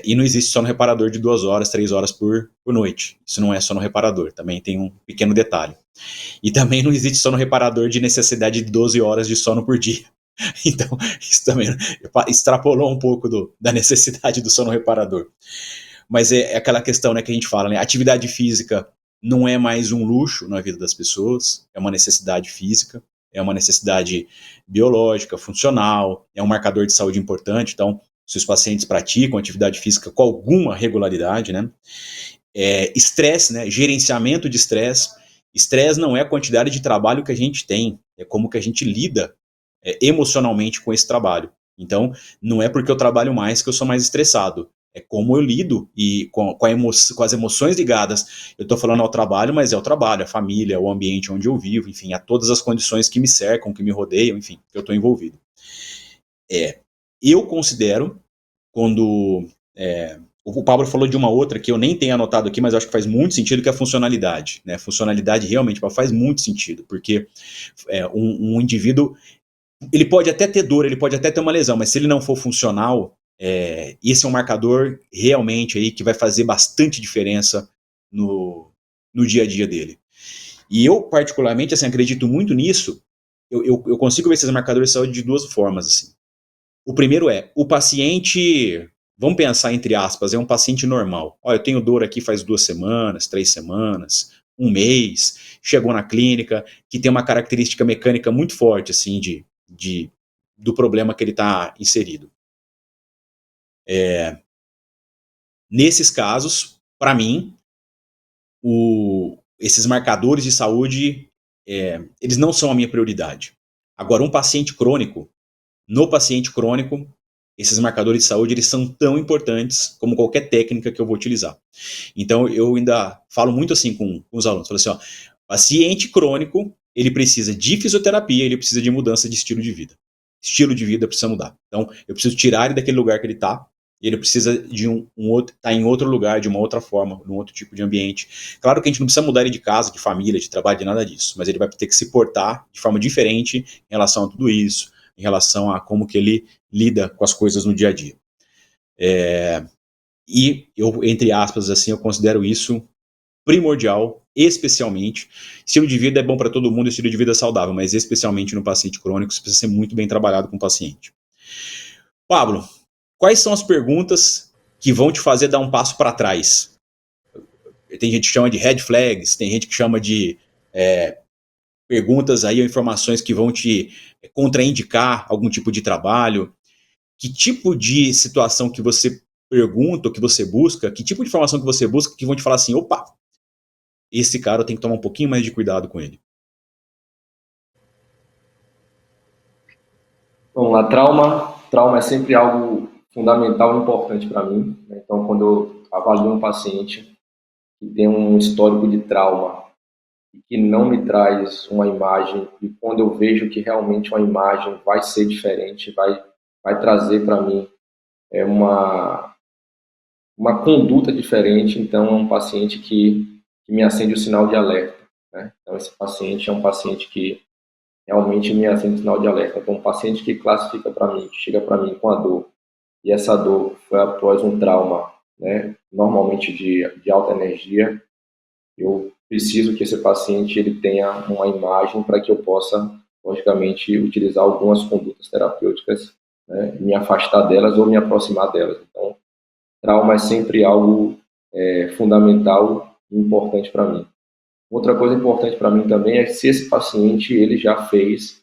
e não existe sono reparador de 2 horas, 3 horas por noite, isso não é sono reparador, também tem um pequeno detalhe. E também não existe sono reparador de necessidade de 12 horas de sono por dia. Então, isso também extrapolou um pouco da necessidade do sono reparador. Mas é aquela questão, né, que a gente fala, né? Atividade física não é mais um luxo na vida das pessoas, é uma necessidade física, é uma necessidade biológica, funcional, é um marcador de saúde importante. Então, se os pacientes praticam atividade física com alguma regularidade, né? Estresse, né? Gerenciamento de estresse. Estresse não é a quantidade de trabalho que a gente tem, é como que a gente lida emocionalmente com esse trabalho. Então, não é porque eu trabalho mais que eu sou mais estressado. É como eu lido e com as emoções ligadas. Eu estou falando ao trabalho, mas é o trabalho, a família, o ambiente onde eu vivo, enfim, a todas as condições que me cercam, que me rodeiam, enfim, que eu estou envolvido. Eu considero, quando o Pablo falou de uma outra que eu nem tenho anotado aqui, mas eu acho que faz muito sentido, que é a funcionalidade. Né? Funcionalidade realmente faz muito sentido, porque um indivíduo, ele pode até ter dor, ele pode até ter uma lesão, mas se ele não for funcional, esse é um marcador realmente aí que vai fazer bastante diferença no dia a dia dele. E eu, particularmente, assim, acredito muito nisso. Eu consigo ver esses marcadores de saúde de duas formas. Assim. O primeiro o paciente, vamos pensar entre aspas, é um paciente normal. Ó, eu tenho dor aqui faz 2 semanas, 3 semanas, 1 mês, chegou na clínica, que tem uma característica mecânica muito forte, assim, do problema que ele está inserido. Nesses casos, para mim, esses marcadores de saúde, eles não são a minha prioridade. Agora, no paciente crônico, esses marcadores de saúde, eles são tão importantes como qualquer técnica que eu vou utilizar. Então, eu ainda falo muito assim com os alunos, falo assim, ó, paciente crônico, ele precisa de fisioterapia, ele precisa de mudança de estilo de vida. Estilo de vida precisa mudar. Então, eu preciso tirar ele daquele lugar que ele está, e ele precisa de tá em outro lugar, de uma outra forma, num outro tipo de ambiente. Claro que a gente não precisa mudar ele de casa, de família, de trabalho, de nada disso, mas ele vai ter que se portar de forma diferente em relação a tudo isso, em relação a como que ele lida com as coisas no dia a dia. E eu, entre aspas, assim, eu considero isso primordial, especialmente. Estilo de vida é bom para todo mundo, estilo de vida é saudável, mas especialmente no paciente crônico, isso precisa ser muito bem trabalhado com o paciente. Pablo, quais são as perguntas que vão te fazer dar um passo para trás? Tem gente que chama de red flags, tem gente que chama de perguntas aí ou informações que vão te contraindicar algum tipo de trabalho. Que tipo de situação que você pergunta, ou que você busca, que tipo de informação que você busca que vão te falar assim, opa, esse cara eu tenho que tomar um pouquinho mais de cuidado com ele? Vamos lá, trauma é sempre algo fundamental e importante para mim. Né? Então, quando eu avalio um paciente que tem um histórico de trauma e que não me traz uma imagem, e quando eu vejo que realmente uma imagem vai ser diferente, vai trazer para mim uma conduta diferente, então é um paciente que me acende o sinal de alerta. Né? Então, esse paciente é um paciente que realmente me acende o sinal de alerta. Então, um paciente que classifica para mim, que chega para mim com a dor, e essa dor foi após um trauma, né, normalmente de alta energia, eu preciso que esse paciente ele tenha uma imagem para que eu possa, logicamente, utilizar algumas condutas terapêuticas, né, me afastar delas ou me aproximar delas. Então, trauma é sempre algo fundamental e importante para mim. Outra coisa importante para mim também é se esse paciente ele já fez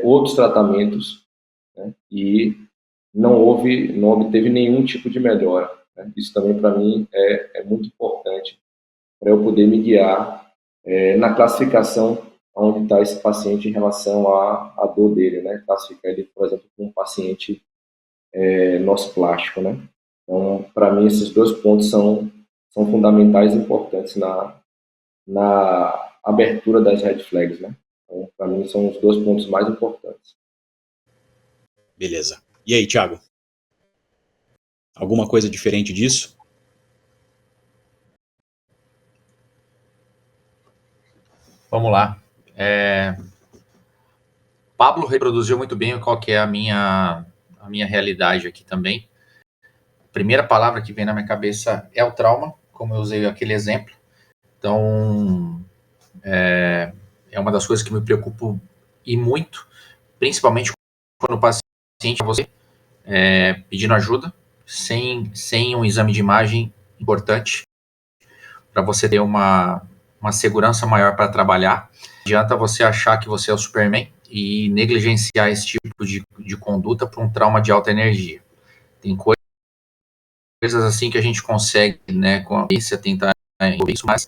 outros tratamentos, né, e não obteve nenhum tipo de melhora, né? Isso também para mim é muito importante para eu poder me guiar na classificação onde está esse paciente em relação à dor dele, né? Classificar ele, por exemplo, como um paciente nosso plástico, né? Então, para mim, esses dois pontos são fundamentais e importantes na abertura das red flags, né? Então, para mim, são os dois pontos mais importantes. Beleza. E aí, Thiago? Alguma coisa diferente disso? Vamos lá. Pablo reproduziu muito bem qual que é a minha realidade aqui também. A primeira palavra que vem na minha cabeça é o trauma, como eu usei aquele exemplo. Então, é uma das coisas que me preocupa e muito, principalmente quando o paciente você pedindo ajuda, sem um exame de imagem importante, para você ter uma segurança maior para trabalhar. Não adianta você achar que você é o Superman e negligenciar esse tipo de conduta para um trauma de alta energia. Tem coisas assim que a gente consegue, né, com a ciência tentar resolver isso, mas,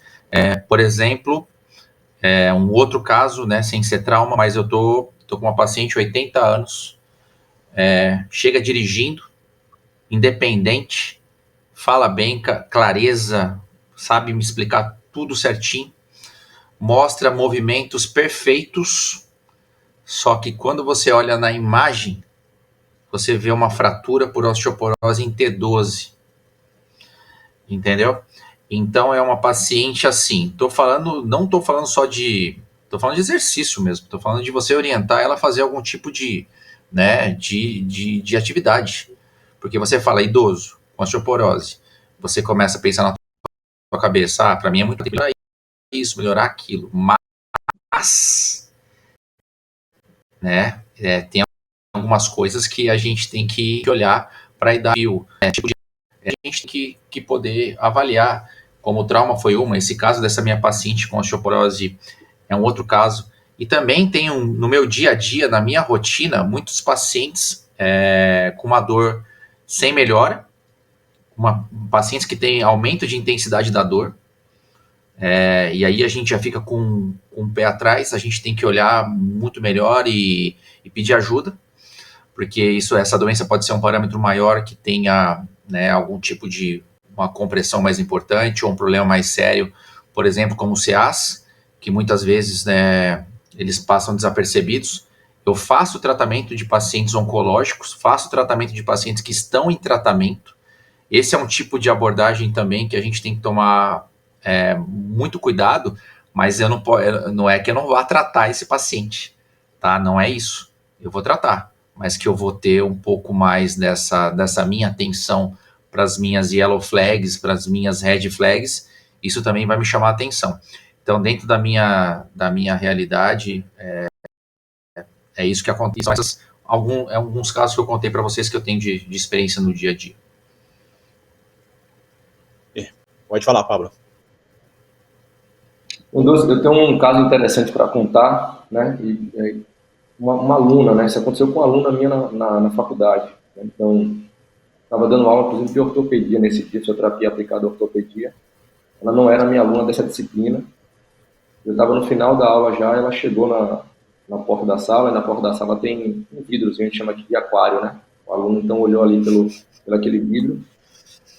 por exemplo, um outro caso, né, sem ser trauma, mas eu tô com uma paciente de 80 anos, chega dirigindo, independente, fala bem, clareza, sabe me explicar tudo certinho, mostra movimentos perfeitos, só que quando você olha na imagem, você vê uma fratura por osteoporose em T12, entendeu? Então é uma paciente assim, não tô falando só tô falando de exercício mesmo, tô falando de você orientar ela a fazer algum tipo de, né, de atividade, porque você fala idoso, com osteoporose, você começa a pensar na tua cabeça, para mim é muito melhorar isso, melhorar aquilo, mas, né, tem algumas coisas que a gente tem que olhar para dar tipo de a gente tem que poder avaliar como o trauma foi esse caso dessa minha paciente com osteoporose é um outro caso. E também tenho no meu dia a dia, na minha rotina, muitos pacientes com uma dor sem melhora, pacientes que têm aumento de intensidade da dor, e aí a gente já fica com o pé atrás, a gente tem que olhar muito melhor e pedir ajuda, porque essa doença pode ser um parâmetro maior que tenha, né, algum tipo de uma compressão mais importante ou um problema mais sério, por exemplo, como o CEAS, que muitas vezes, né, eles passam desapercebidos. Eu faço tratamento de pacientes oncológicos, faço tratamento de pacientes que estão em tratamento. Esse é um tipo de abordagem também que a gente tem que tomar muito cuidado, mas não é que eu não vá tratar esse paciente, tá? Não é isso. Eu vou tratar, mas que eu vou ter um pouco mais dessa minha atenção para as minhas yellow flags, para as minhas red flags, isso também vai me chamar a atenção. Então, dentro da minha realidade, é isso que acontece. Alguns casos que eu contei para vocês que eu tenho de experiência no dia a dia. Pode falar, Pablo. Eu tenho um caso interessante para contar, né? Uma aluna, né? Isso aconteceu com uma aluna minha na faculdade. Né? Então, estava dando aula, inclusive, de ortopedia nesse dia, fisioterapia aplicada à ortopedia. Ela não era minha aluna dessa disciplina. Eu estava no final da aula já, ela chegou na porta da sala, e na porta da sala tem um vidrozinho, a gente chama de aquário, né? O aluno, então, olhou ali pelo aquele vidro.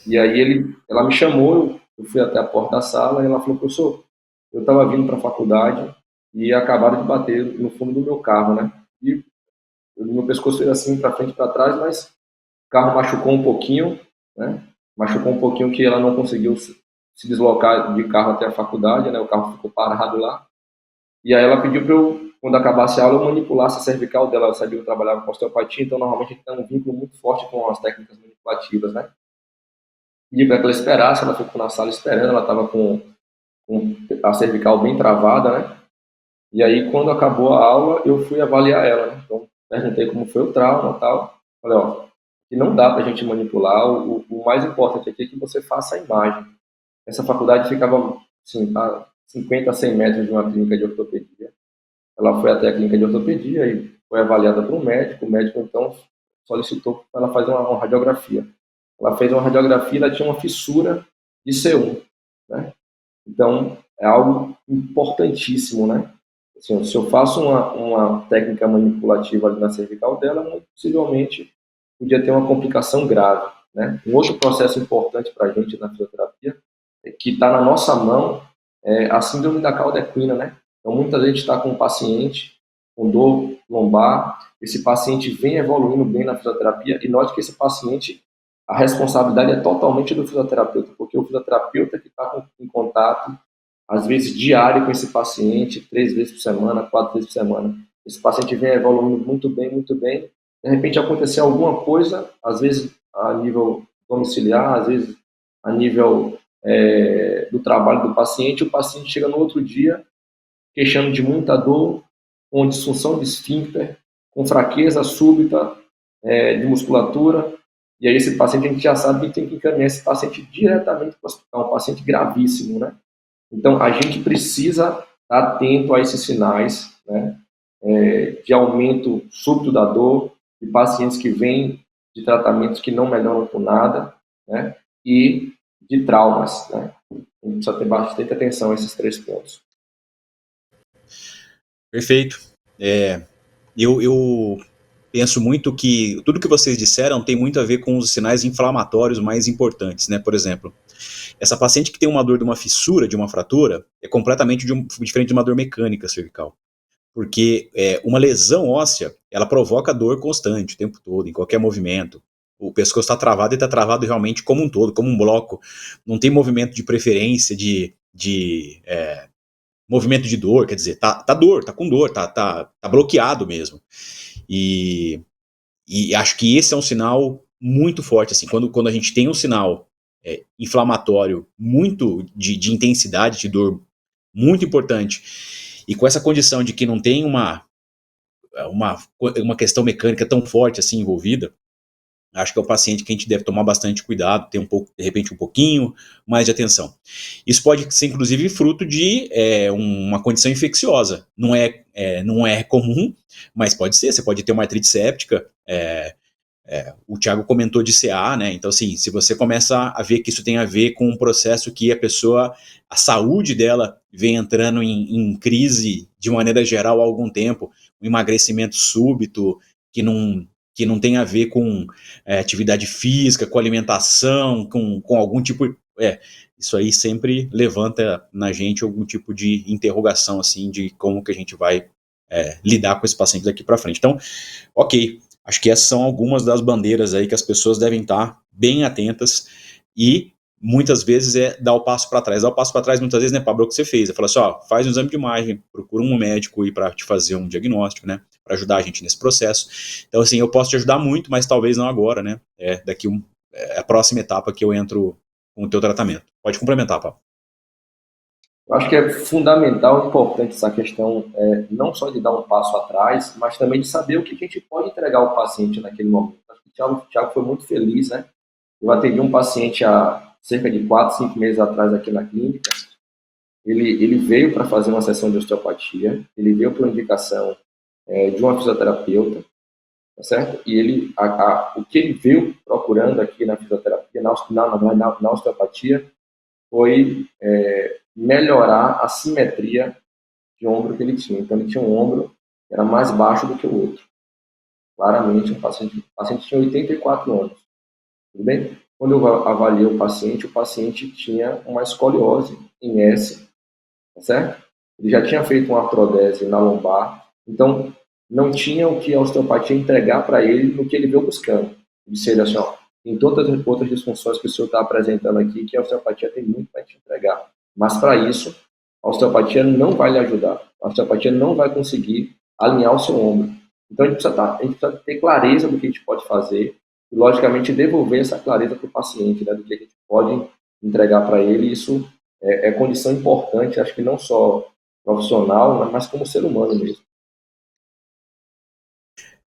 E aí ela me chamou, eu fui até a porta da sala, e ela falou: professor, eu estava vindo para a faculdade e acabaram de bater no fundo do meu carro, né? E o meu pescoço fez assim, para frente e para trás, mas o carro machucou um pouquinho, né? Machucou um pouquinho que ela não conseguiu se deslocar de carro até a faculdade, né? O carro ficou parado lá. E aí ela pediu para eu, quando acabasse a aula, eu manipulasse a cervical dela. Ela sabia que eu trabalhava com osteopatia, então normalmente a gente tem um vínculo muito forte com as técnicas manipulativas, né? Pedi para que ela esperasse, ela ficou na sala esperando, ela estava com a cervical bem travada, né? E aí, quando acabou a aula, eu fui avaliar ela, né? Então, perguntei como foi o trauma e tal. Falei, ó, que não dá pra gente manipular, o mais importante aqui é que você faça a imagem. Essa faculdade ficava, assim, a 50 a 100 metros de uma clínica de ortopedia. Ela foi até a clínica de ortopedia e foi avaliada por um médico. O médico, então, solicitou para ela fazer uma radiografia. Ela fez uma radiografia e ela tinha uma fissura de C1, né? Então, é algo importantíssimo, né? Assim, se eu faço uma técnica manipulativa ali na cervical dela, muito possivelmente podia ter uma complicação grave, né? Um outro processo importante para a gente na fisioterapia, que está na nossa mão, é a síndrome da cauda equina, né? Então, muitas vezes está com um paciente com dor lombar, esse paciente vem evoluindo bem na fisioterapia e note que esse paciente, a responsabilidade é totalmente do fisioterapeuta, porque o fisioterapeuta que está em contato, às vezes diário com esse paciente, 3 vezes por semana, 4 vezes por semana. Esse paciente vem evoluindo muito bem, muito bem. De repente aconteceu alguma coisa, às vezes a nível domiciliar, às vezes a nível do trabalho do paciente, o paciente chega no outro dia queixando de muita dor, com disfunção de esfíncter, com fraqueza súbita de musculatura, e aí esse paciente a gente já sabe que tem que encaminhar esse paciente diretamente para o hospital, um paciente gravíssimo, né? Então a gente precisa estar atento a esses sinais, né, de aumento súbito da dor, de pacientes que vêm de tratamentos que não melhoram por nada, né, e de traumas, né? A gente precisa ter bastante atenção a esses 3 pontos. Perfeito. Eu penso muito que tudo que vocês disseram tem muito a ver com os sinais inflamatórios mais importantes, né? Por exemplo, essa paciente que tem uma dor de uma fissura, de uma fratura, é completamente diferente de uma dor mecânica cervical. Porque uma lesão óssea, ela provoca dor constante o tempo todo, em qualquer movimento. O pescoço está travado e está travado realmente como um todo, como um bloco. Não tem movimento de preferência, de movimento de dor, quer dizer, tá com dor, tá bloqueado mesmo. E acho que esse é um sinal muito forte, assim, quando a gente tem um sinal inflamatório muito de intensidade, de dor muito importante, e com essa condição de que não tem uma questão mecânica tão forte assim envolvida, acho que é o paciente que a gente deve tomar bastante cuidado, ter de repente um pouquinho mais de atenção. Isso pode ser inclusive fruto de uma condição infecciosa. Não é comum, mas pode ser. Você pode ter uma artrite séptica. O Thiago comentou de CA, né? Então, assim, se você começa a ver que isso tem a ver com um processo que a saúde dela vem entrando em crise de maneira geral há algum tempo, um emagrecimento súbito que não tem a ver com atividade física, com alimentação, com algum tipo. Isso aí sempre levanta na gente algum tipo de interrogação, assim, de como que a gente vai lidar com esse paciente daqui para frente. Então, ok. Acho que essas são algumas das bandeiras aí que as pessoas devem estar bem atentas e muitas vezes dar o passo para trás. Dar o passo para trás muitas vezes, né, Pablo, é o que você fez. É falar assim, faz um exame de imagem, procura um médico aí para te fazer um diagnóstico, né, para ajudar a gente nesse processo. Então, assim, eu posso te ajudar muito, mas talvez não agora, né, daqui a próxima etapa que eu entro com o teu tratamento. Pode complementar, Pablo. Eu acho que é fundamental e importante essa questão, não só de dar um passo atrás, mas também de saber o que a gente pode entregar ao paciente naquele momento. Acho que o Thiago foi muito feliz, né? Eu atendi um paciente há cerca de 4, 5 meses atrás aqui na clínica. Ele veio para fazer uma sessão de osteopatia, ele veio por indicação de uma fisioterapeuta, tá certo? E o que ele veio procurando aqui na fisioterapia, na osteopatia, foi melhorar a simetria de ombro que ele tinha. Então, ele tinha um ombro que era mais baixo do que o outro. Claramente, o paciente tinha 84 anos. Tudo bem? Quando eu avaliei o paciente tinha uma escoliose em S, tá certo? Ele já tinha feito uma artrodese na lombar, então não tinha o que a osteopatia entregar para ele no que ele veio buscando. Ele disse assim, tem todas as outras disfunções que o senhor está apresentando aqui, que a osteopatia tem muito para te entregar. Mas para isso, a osteopatia não vai lhe ajudar. A osteopatia não vai conseguir alinhar o seu ombro. Então a gente precisa ter clareza do que a gente pode fazer e, logicamente, devolver essa clareza para o paciente, né, do que a gente pode entregar para ele. Isso é condição importante, acho que não só profissional, mas como ser humano mesmo.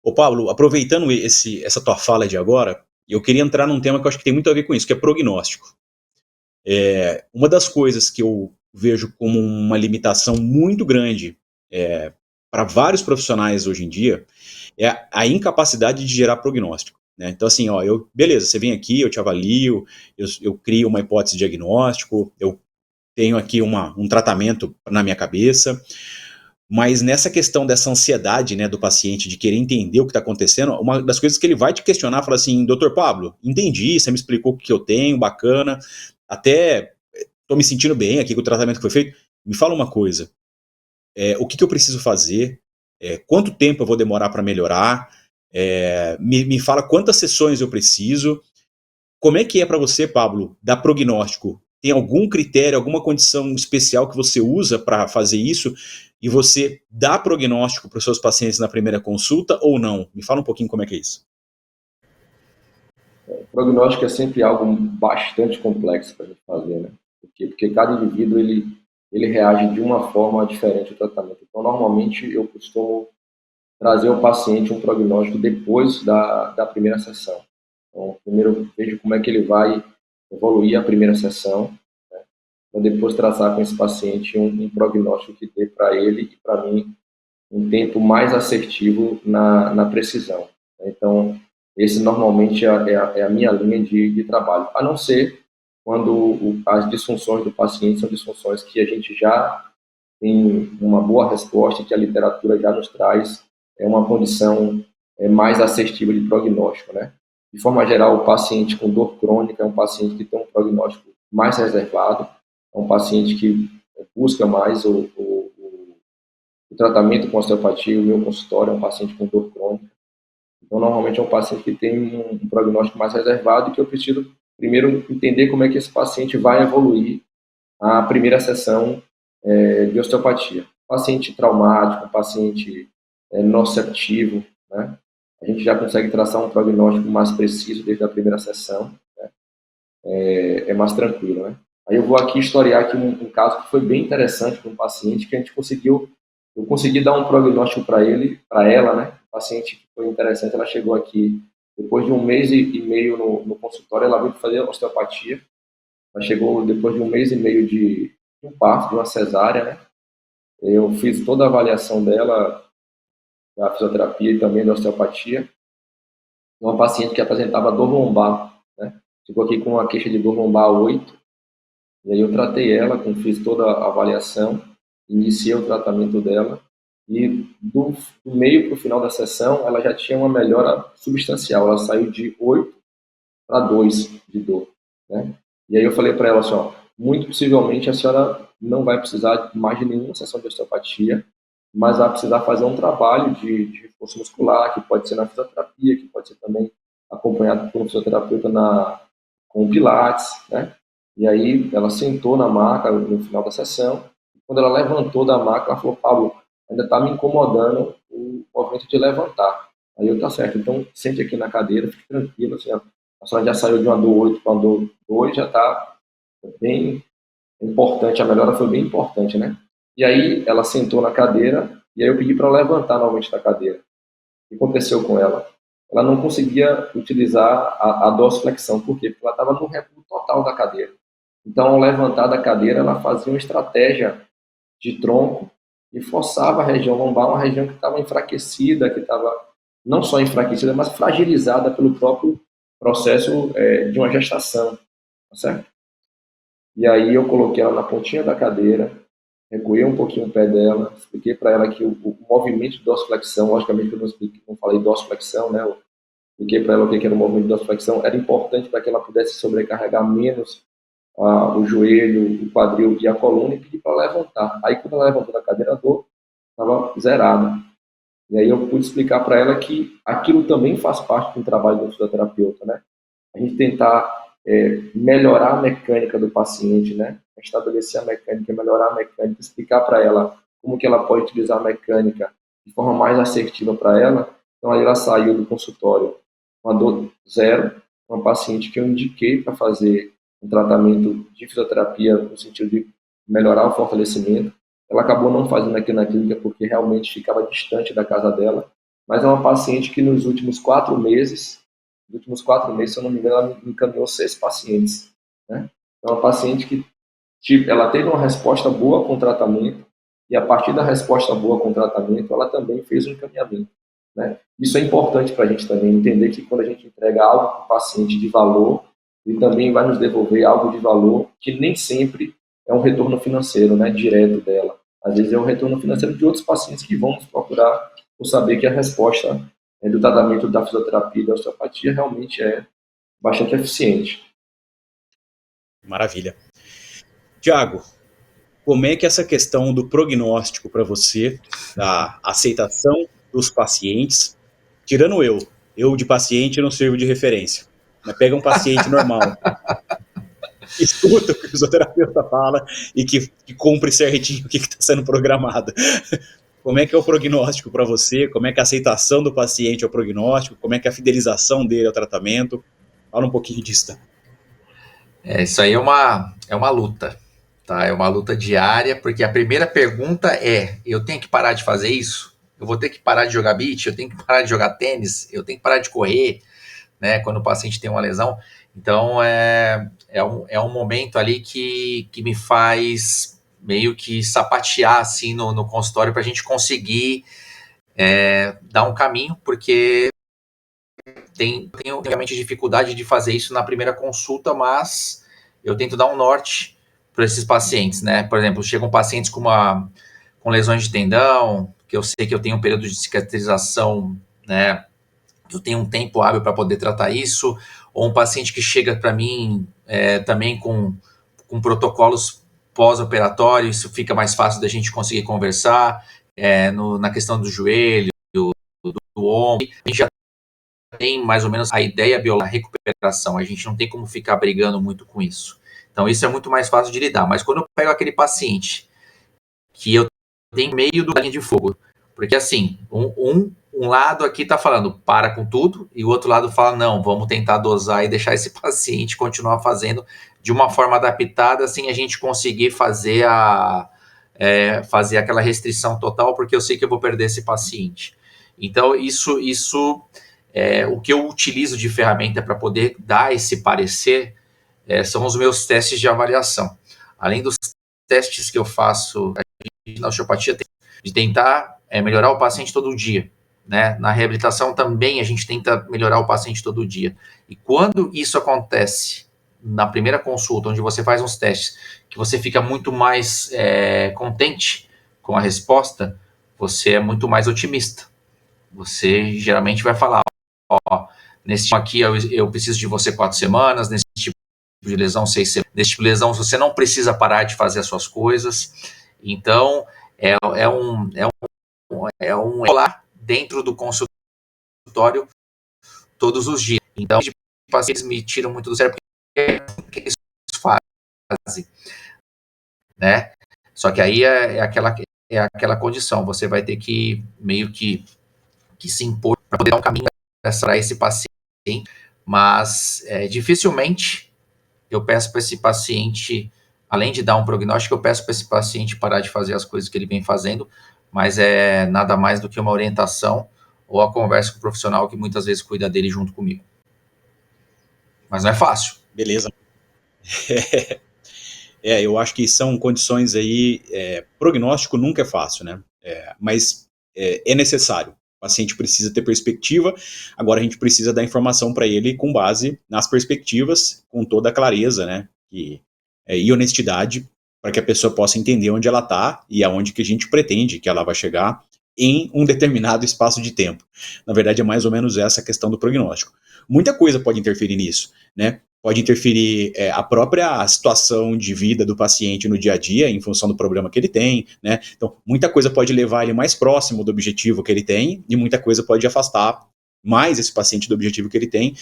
Ô Pablo, aproveitando essa tua fala de agora, eu queria entrar num tema que eu acho que tem muito a ver com isso, que é prognóstico. Uma das coisas que eu vejo como uma limitação muito grande para vários profissionais hoje em dia, é a incapacidade de gerar prognóstico, né? Então, assim, ó, beleza, você vem aqui, eu te avalio, eu crio uma hipótese de diagnóstico, eu tenho aqui um tratamento na minha cabeça, mas nessa questão dessa ansiedade, né, do paciente de querer entender o que está acontecendo, uma das coisas que ele vai te questionar, fala assim, doutor Pablo, entendi, você me explicou o que eu tenho, bacana, até estou me sentindo bem aqui com o tratamento que foi feito, me fala uma coisa, o que eu preciso fazer, quanto tempo eu vou demorar para melhorar, me fala quantas sessões eu preciso, como é que é para você, Pablo, dar prognóstico? Tem algum critério, alguma condição especial que você usa para fazer isso e você dá prognóstico para os seus pacientes na primeira consulta ou não? Me fala um pouquinho como é que é isso. O prognóstico é sempre algo bastante complexo para a gente fazer, né? Porque cada indivíduo ele reage de uma forma diferente ao tratamento. Então, normalmente, eu costumo trazer ao paciente um prognóstico depois da primeira sessão. Então, primeiro eu vejo como é que ele vai evoluir a primeira sessão, né? Para depois traçar com esse paciente um prognóstico que dê para ele e para mim um tempo mais assertivo na precisão. Então, esse normalmente é a minha linha de trabalho, a não ser quando as disfunções do paciente são disfunções que a gente já tem uma boa resposta, que a literatura já nos traz uma condição mais assertiva de prognóstico, né? De forma geral, o paciente com dor crônica é um paciente que tem um prognóstico mais reservado, é um paciente que busca mais o tratamento com osteopatia. O meu consultório é um paciente com dor crônica. Então, normalmente é um paciente que tem um prognóstico mais reservado e que eu preciso primeiro entender como é que esse paciente vai evoluir a primeira sessão de osteopatia. Paciente traumático, paciente nociceptivo, né? A gente já consegue traçar um prognóstico mais preciso desde a primeira sessão, né? É mais tranquilo, né? Aí eu vou aqui historiar aqui um caso que foi bem interessante para um paciente que eu consegui dar um prognóstico para ela, né? O paciente que foi interessante, ela chegou aqui depois de 1 mês e meio no consultório, ela veio fazer osteopatia. Ela chegou depois de 1 mês e meio de um parto, de uma cesárea, né? Eu fiz toda a avaliação dela, da fisioterapia e também da osteopatia. Uma paciente que apresentava dor lombar, né? Chegou aqui com uma queixa de dor lombar 8, e aí eu tratei ela, fiz toda a avaliação, iniciei o tratamento dela, e do meio para o final da sessão, ela já tinha uma melhora substancial. Ela saiu de 8 para 2 de dor, né? E aí eu falei para ela assim, ó, muito possivelmente a senhora não vai precisar mais de nenhuma sessão de osteopatia, mas vai precisar fazer um trabalho de reforço muscular, que pode ser na fisioterapia, que pode ser também acompanhado por um fisioterapeuta com o Pilates, né? E aí ela sentou na maca no final da sessão, e quando ela levantou da maca, ela falou, Pablo, ainda está me incomodando o movimento de levantar. Aí eu, tá certo, então sente aqui na cadeira, fique tranquilo, assim, a senhora já saiu de uma dor 8 para uma dor 2, já está bem importante, a melhora foi bem importante, né? E aí ela sentou na cadeira, e aí eu pedi para ela levantar novamente da cadeira. O que aconteceu com ela? Ela não conseguia utilizar a dorsiflexão. Por quê? Porque ela estava no recuo total da cadeira. Então, ao levantar da cadeira, ela fazia uma estratégia de tronco e forçava a região lombar, uma região que estava enfraquecida, que estava não só enfraquecida, mas fragilizada pelo próprio processo de uma gestação, tá certo? E aí eu coloquei ela na pontinha da cadeira, recuei um pouquinho o pé dela, expliquei para ela que o movimento de dorsiflexão, logicamente que eu não falei dorsiflexão, né? Eu expliquei para ela o que era o movimento de dorsiflexão, era importante para que ela pudesse sobrecarregar menos o joelho, o quadril e a coluna, e pedi para ela levantar. Aí quando ela levantou da cadeira, a dor estava zerada. E aí eu pude explicar para ela que aquilo também faz parte do trabalho do fisioterapeuta, né? A gente tentar melhorar a mecânica do paciente, né? Estabelecer a mecânica, melhorar a mecânica, explicar para ela como que ela pode utilizar a mecânica de forma mais assertiva para ela. Então aí ela saiu do consultório com a dor zero, uma paciente que eu indiquei para fazer um tratamento de fisioterapia no sentido de melhorar o fortalecimento. Ela acabou não fazendo aqui na clínica porque realmente ficava distante da casa dela, mas é uma paciente que nos últimos 4 meses, se eu não me engano, ela encaminhou 6 pacientes, né? É uma paciente que ela teve uma resposta boa com o tratamento, e a partir da resposta boa com o tratamento, ela também fez um encaminhamento, né? Isso é importante para a gente também entender que quando a gente entrega algo para o paciente de valor, ele também vai nos devolver algo de valor que nem sempre é um retorno financeiro, né, direto dela. Às vezes é um retorno financeiro de outros pacientes que vão nos procurar por saber que a resposta do tratamento da fisioterapia e da osteopatia realmente é bastante eficiente. Maravilha. Tiago, como é que essa questão do prognóstico para você, da aceitação dos pacientes, tirando eu de paciente não sirvo de referência, mas pega um paciente normal, escuta o que o fisioterapeuta fala e que cumpre certinho o que está sendo programado. Como é que é o prognóstico para você? Como é que é a aceitação do paciente ao prognóstico? Como é que é a fidelização dele ao tratamento? Fala um pouquinho disso. Tá? Isso aí é uma luta, tá? É uma luta diária, porque a primeira pergunta é: eu tenho que parar de fazer isso? Eu vou ter que parar de jogar beach? Eu tenho que parar de jogar tênis? Eu tenho que parar de correr? Né, quando o paciente tem uma lesão. Então, é um momento ali que me faz meio que sapatear assim no consultório para a gente conseguir dar um caminho, porque tenho realmente dificuldade de fazer isso na primeira consulta, mas eu tento dar um norte para esses pacientes, né? Por exemplo, chegam pacientes com lesões de tendão, que eu sei que eu tenho um período de cicatrização, né? Eu tenho um tempo hábil para poder tratar isso, ou um paciente que chega para mim também com protocolos pós-operatório, isso fica mais fácil da gente conseguir conversar, na questão do joelho, do ombro, a gente já tem mais ou menos a ideia biológica da recuperação, a gente não tem como ficar brigando muito com isso. Então isso é muito mais fácil de lidar, mas quando eu pego aquele paciente que eu tenho meio do linha de fogo, porque assim, um lado aqui está falando para com tudo, e o outro lado fala, não, vamos tentar dosar e deixar esse paciente continuar fazendo de uma forma adaptada, assim a gente conseguir fazer aquela restrição total, porque eu sei que eu vou perder esse paciente. Então, isso o que eu utilizo de ferramenta para poder dar esse parecer são os meus testes de avaliação. Além dos testes que eu faço na osteopatia, de tentar melhorar o paciente todo dia. Né? Na reabilitação também a gente tenta melhorar o paciente todo dia. E quando isso acontece na primeira consulta, onde você faz uns testes, que você fica muito mais contente com a resposta, você é muito mais otimista. Você geralmente vai falar, nesse tipo aqui eu preciso de você 4 semanas, nesse tipo de lesão 6 semanas, nesse tipo de lesão você não precisa parar de fazer as suas coisas. Então, é um rolar dentro do consultório todos os dias. Então, os pacientes me tiram muito do sério porque eles fazem, né? Só que aí é aquela condição, você vai ter que meio que se impor para poder dar um caminho para esse paciente, mas dificilmente eu peço para esse paciente, além de dar um prognóstico, eu peço para esse paciente parar de fazer as coisas que ele vem fazendo, mas é nada mais do que uma orientação ou a conversa com o profissional que muitas vezes cuida dele junto comigo. Mas não é fácil. Beleza. Eu acho que são condições aí, prognóstico nunca é fácil, né? Mas é necessário. O paciente precisa ter perspectiva, agora a gente precisa dar informação para ele com base nas perspectivas, com toda a clareza, né? E honestidade, para que a pessoa possa entender onde ela está e aonde que a gente pretende que ela vai chegar em um determinado espaço de tempo. Na verdade, é mais ou menos essa a questão do prognóstico. Muita coisa pode interferir nisso, né? Pode interferir a própria situação de vida do paciente no dia a dia, em função do problema que ele tem, né? Então, muita coisa pode levar ele mais próximo do objetivo que ele tem, e muita coisa pode afastar mais esse paciente do objetivo que ele tem.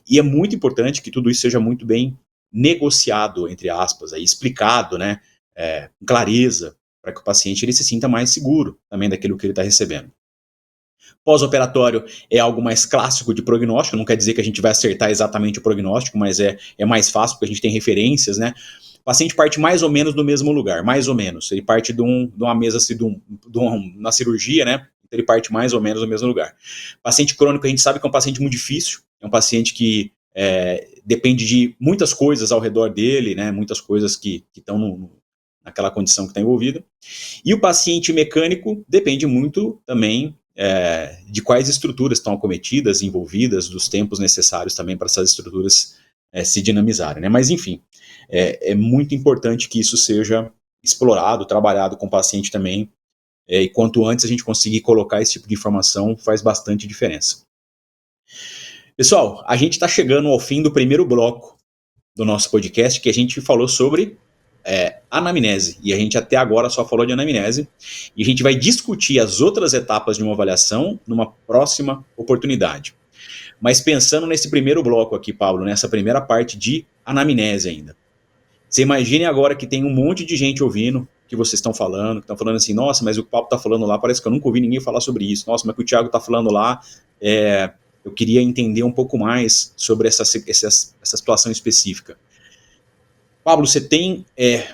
E é muito importante que tudo isso seja muito bem negociado, entre aspas, aí, explicado, né? Com clareza, para que o paciente ele se sinta mais seguro também daquilo que ele está recebendo. Pós-operatório é algo mais clássico de prognóstico, não quer dizer que a gente vai acertar exatamente o prognóstico, mas é mais fácil porque a gente tem referências, né? O paciente parte mais ou menos do mesmo lugar, mais ou menos. Ele parte de uma mesa, na cirurgia, né? Ele parte mais ou menos do mesmo lugar. Paciente crônico, a gente sabe que é um paciente muito difícil, é um paciente que depende de muitas coisas ao redor dele, né, muitas coisas que estão naquela condição que está envolvida. E o paciente mecânico depende muito também de quais estruturas estão acometidas, envolvidas, dos tempos necessários também para essas estruturas se dinamizarem, né? Mas, enfim, é muito importante que isso seja explorado, trabalhado com o paciente também, e quanto antes a gente conseguir colocar esse tipo de informação faz bastante diferença. Pessoal, a gente está chegando ao fim do primeiro bloco do nosso podcast, que a gente falou sobre anamnese, e a gente até agora só falou de anamnese, e a gente vai discutir as outras etapas de uma avaliação numa próxima oportunidade. Mas pensando nesse primeiro bloco aqui, Pablo, nessa primeira parte de anamnese ainda, você imagine agora que tem um monte de gente ouvindo que vocês estão falando, que estão falando assim, nossa, mas o que o Pablo está falando lá, parece que eu nunca ouvi ninguém falar sobre isso, nossa, mas o que o Thiago está falando lá, eu queria entender um pouco mais sobre essa situação específica. Pablo, você tem,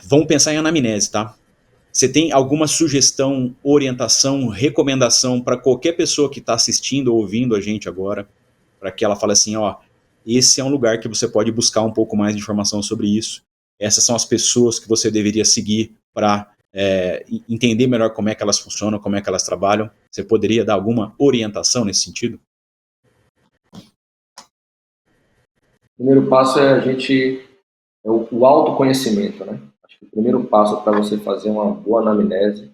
vamos pensar em anamnese, tá? Você tem alguma sugestão, orientação, recomendação para qualquer pessoa que está assistindo ou ouvindo a gente agora, para que ela fale assim, ó, esse é um lugar que você pode buscar um pouco mais de informação sobre isso, essas são as pessoas que você deveria seguir para entender melhor como é que elas funcionam, como é que elas trabalham? Você poderia dar alguma orientação nesse sentido? O primeiro passo é o autoconhecimento, né? Acho que o primeiro passo para você fazer uma boa anamnese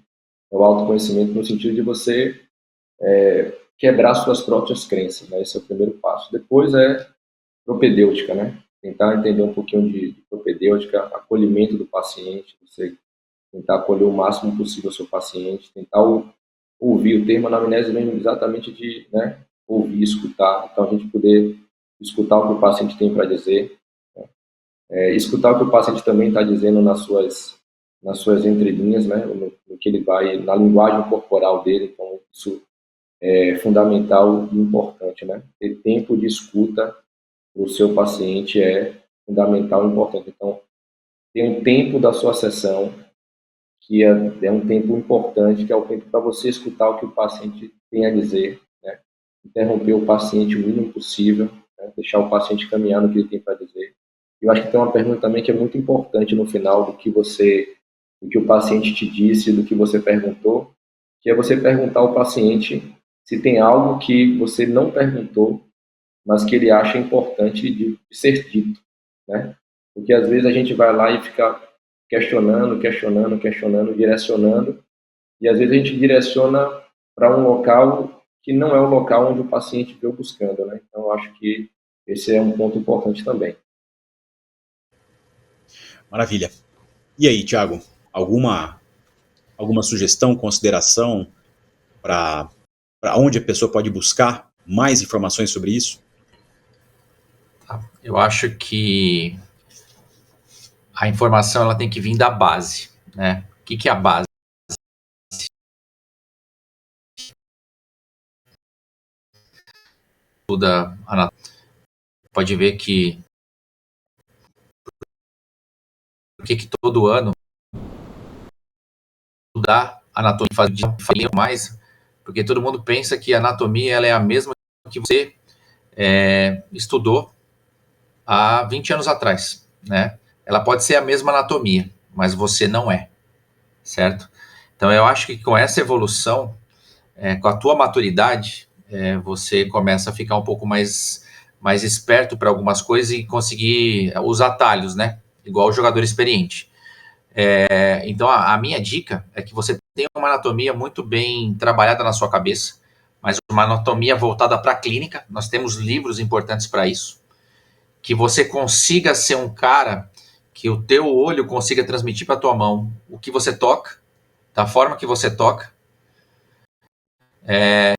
é o autoconhecimento, no sentido de você quebrar suas próprias crenças, né? Esse é o primeiro passo. Depois é propedêutica, né? Tentar entender um pouquinho de propedêutica, acolhimento do paciente, você tentar acolher o máximo possível o seu paciente, tentar ouvir. O termo anamnese vem exatamente de, né, ouvir, escutar. Então, a gente poder escutar o que o paciente tem para dizer, escutar o que o paciente também está dizendo nas suas entrelinhas, né, no que ele vai, na linguagem corporal dele. Então, isso é fundamental e importante, né? Ter tempo de escuta para o seu paciente é fundamental e importante. Então, tem um tempo da sua sessão que é um tempo importante, que é o tempo para você escutar o que o paciente tem a dizer, né? Interromper o paciente o mínimo possível, né? Deixar o paciente caminhar no que ele tem para dizer. Eu acho que tem uma pergunta também que é muito importante no final do que o paciente te disse, do que você perguntou, que é você perguntar ao paciente se tem algo que você não perguntou, mas que ele acha importante de ser dito, né? Porque às vezes a gente vai lá e fica questionando, direcionando, e às vezes a gente direciona para um local que não é o local onde o paciente veio buscando, né? Então eu acho que esse é um ponto importante também. Maravilha. E aí, Thiago, alguma sugestão, consideração para onde a pessoa pode buscar mais informações sobre isso? Eu acho que a informação ela tem que vir da base, né? O que é a base? Estuda anatomia, pode ver que todo ano estudar anatomia fazer mais, porque todo mundo pensa que a anatomia ela é a mesma que você estudou há 20 anos atrás, né? Ela pode ser a mesma anatomia, mas você não é, certo? Então eu acho que com essa evolução, com a tua maturidade, você começa a ficar um pouco mais esperto para algumas coisas e conseguir os atalhos, né? Igual o jogador experiente. Então a minha dica é que você tenha uma anatomia muito bem trabalhada na sua cabeça, mas uma anatomia voltada para a clínica. Nós temos livros importantes para isso. Que você consiga ser um cara que o teu olho consiga transmitir para a tua mão o que você toca, da forma que você toca.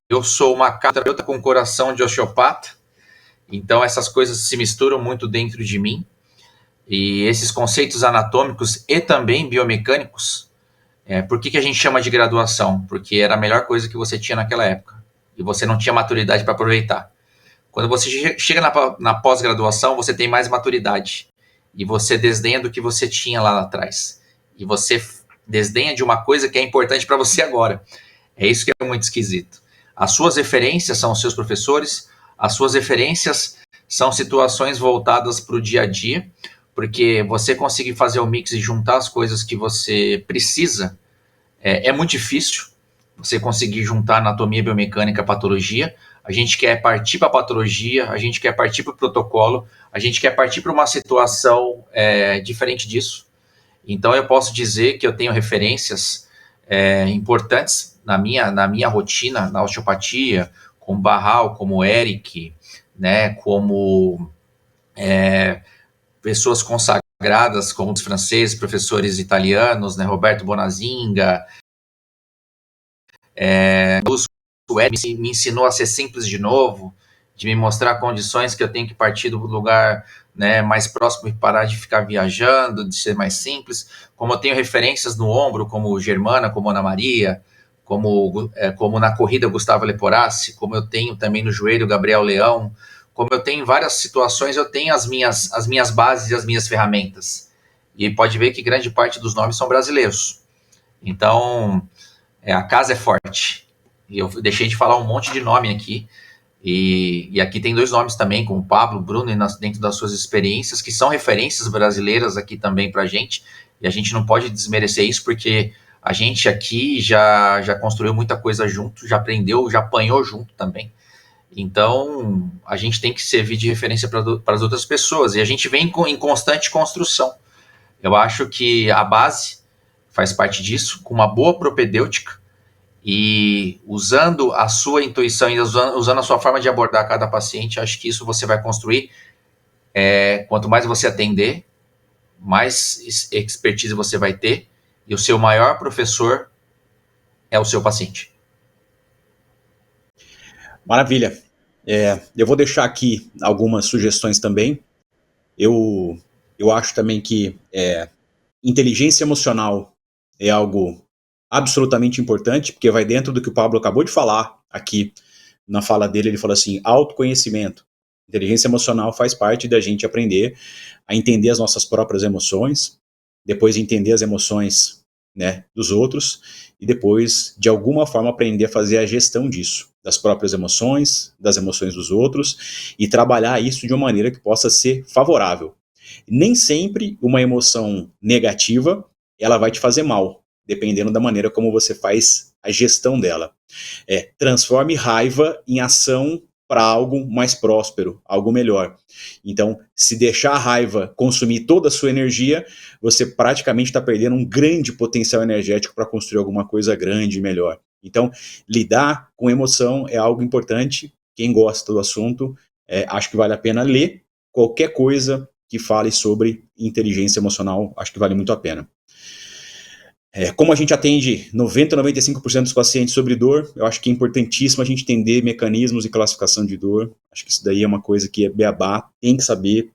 Eu sou uma terapeuta com coração de osteopata, então essas coisas se misturam muito dentro de mim, e esses conceitos anatômicos e também biomecânicos, por que a gente chama de graduação? Porque era a melhor coisa que você tinha naquela época, e você não tinha maturidade para aproveitar. Quando você chega na pós-graduação, você tem mais maturidade, e você desdenha do que você tinha lá atrás, e você desdenha de uma coisa que é importante para você agora. É isso que é muito esquisito. As suas referências são os seus professores, as suas referências são situações voltadas para o dia a dia, porque você conseguir fazer o mix e juntar as coisas que você precisa é muito difícil. Você conseguir juntar anatomia, biomecânica, patologia. A gente quer partir para a patologia, a gente quer partir para o protocolo, a gente quer partir para uma situação diferente disso. Então, eu posso dizer que eu tenho referências importantes na minha rotina, na osteopatia, como Barral, como Eric, né, como pessoas consagradas, como os franceses, professores italianos, né, Roberto Bonazinga, o Eric me ensinou a ser simples de novo, de me mostrar condições que eu tenho que partir do lugar, né, mais próximo e parar de ficar viajando, de ser mais simples. Como eu tenho referências no ombro, como Germana, como Ana Maria, como na corrida Gustavo Leporassi, como eu tenho também no joelho Gabriel Leão, como eu tenho em várias situações, eu tenho as minhas bases e as minhas ferramentas. E pode ver que grande parte dos nomes são brasileiros. Então, a casa é forte. E eu deixei de falar um monte de nome aqui. E aqui tem 2 nomes também, como Pablo, Bruno, dentro das suas experiências, que são referências brasileiras aqui também para a gente. E a gente não pode desmerecer isso, porque a gente aqui já construiu muita coisa junto, já aprendeu, já apanhou junto também. Então, a gente tem que servir de referência para as outras pessoas. E a gente vem em constante construção. Eu acho que a base faz parte disso, com uma boa propedêutica, e usando a sua intuição e usando a sua forma de abordar cada paciente, acho que isso você vai construir. Quanto mais você atender, mais expertise você vai ter, e o seu maior professor é o seu paciente. Maravilha. Eu vou deixar aqui algumas sugestões também. Eu acho também que inteligência emocional é algo absolutamente importante, porque vai dentro do que o Pablo acabou de falar aqui na fala dele. Ele falou assim, autoconhecimento. Inteligência emocional faz parte da gente aprender a entender as nossas próprias emoções, depois entender as emoções, né, dos outros, e depois, de alguma forma, aprender a fazer a gestão disso, das próprias emoções, das emoções dos outros, e trabalhar isso de uma maneira que possa ser favorável. Nem sempre uma emoção negativa, ela vai te fazer mal, dependendo da maneira como você faz a gestão dela. Transforme raiva em ação para algo mais próspero, algo melhor. Então, se deixar a raiva consumir toda a sua energia, você praticamente está perdendo um grande potencial energético para construir alguma coisa grande e melhor. Então, lidar com emoção é algo importante. Quem gosta do assunto, acho que vale a pena ler qualquer coisa que fale sobre inteligência emocional, acho que vale muito a pena. Como a gente atende 90% a 95% dos pacientes sobre dor, eu acho que é importantíssimo a gente entender mecanismos de classificação de dor. Acho que isso daí é uma coisa que é beabá, tem que saber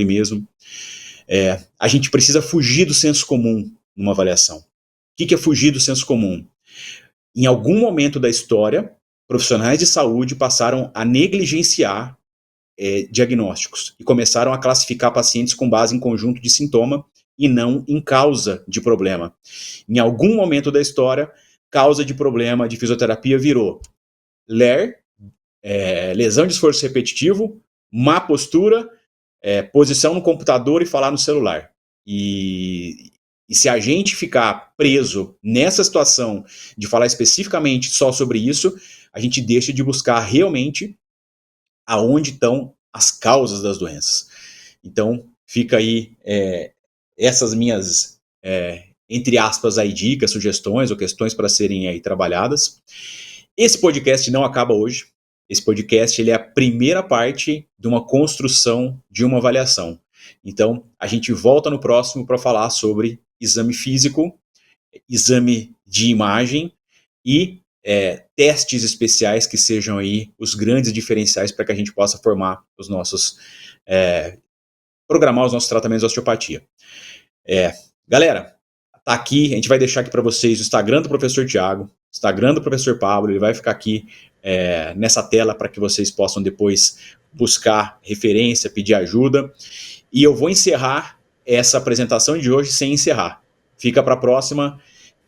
mesmo. A gente precisa fugir do senso comum numa avaliação. O que é fugir do senso comum? Em algum momento da história, profissionais de saúde passaram a negligenciar diagnósticos e começaram a classificar pacientes com base em conjunto de sintoma e não em causa de problema. Em algum momento da história, causa de problema de fisioterapia virou LER, lesão de esforço repetitivo, má postura, posição no computador e falar no celular. E se a gente ficar preso nessa situação de falar especificamente só sobre isso, a gente deixa de buscar realmente aonde estão as causas das doenças. Então, fica aí essas minhas, entre aspas, aí, dicas, sugestões ou questões para serem aí trabalhadas. Esse podcast não acaba hoje. Esse podcast ele é a primeira parte de uma construção de uma avaliação. Então, a gente volta no próximo para falar sobre exame físico, exame de imagem e testes especiais que sejam aí os grandes diferenciais para que a gente possa formar os nossos, programar os nossos tratamentos de osteopatia. Galera, tá aqui, a gente vai deixar aqui para vocês o Instagram do professor Thiago, Instagram do professor Pablo, ele vai ficar aqui nessa tela para que vocês possam depois buscar referência, pedir ajuda. E eu vou encerrar essa apresentação de hoje sem encerrar. Fica para a próxima,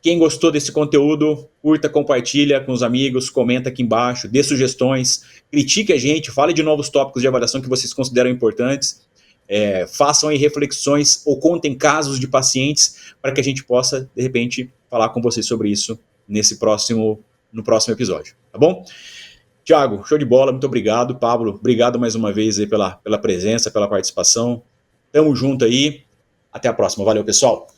Quem gostou desse conteúdo, curta, compartilha com os amigos, comenta aqui embaixo, dê sugestões, critique a gente, fale de novos tópicos de avaliação que vocês consideram importantes, façam aí reflexões ou contem casos de pacientes para que a gente possa, de repente, falar com vocês sobre isso no próximo episódio, tá bom? Thiago, show de bola, muito obrigado. Pablo, obrigado mais uma vez aí pela presença, pela participação. Tamo junto aí. Até a próxima. Valeu, pessoal.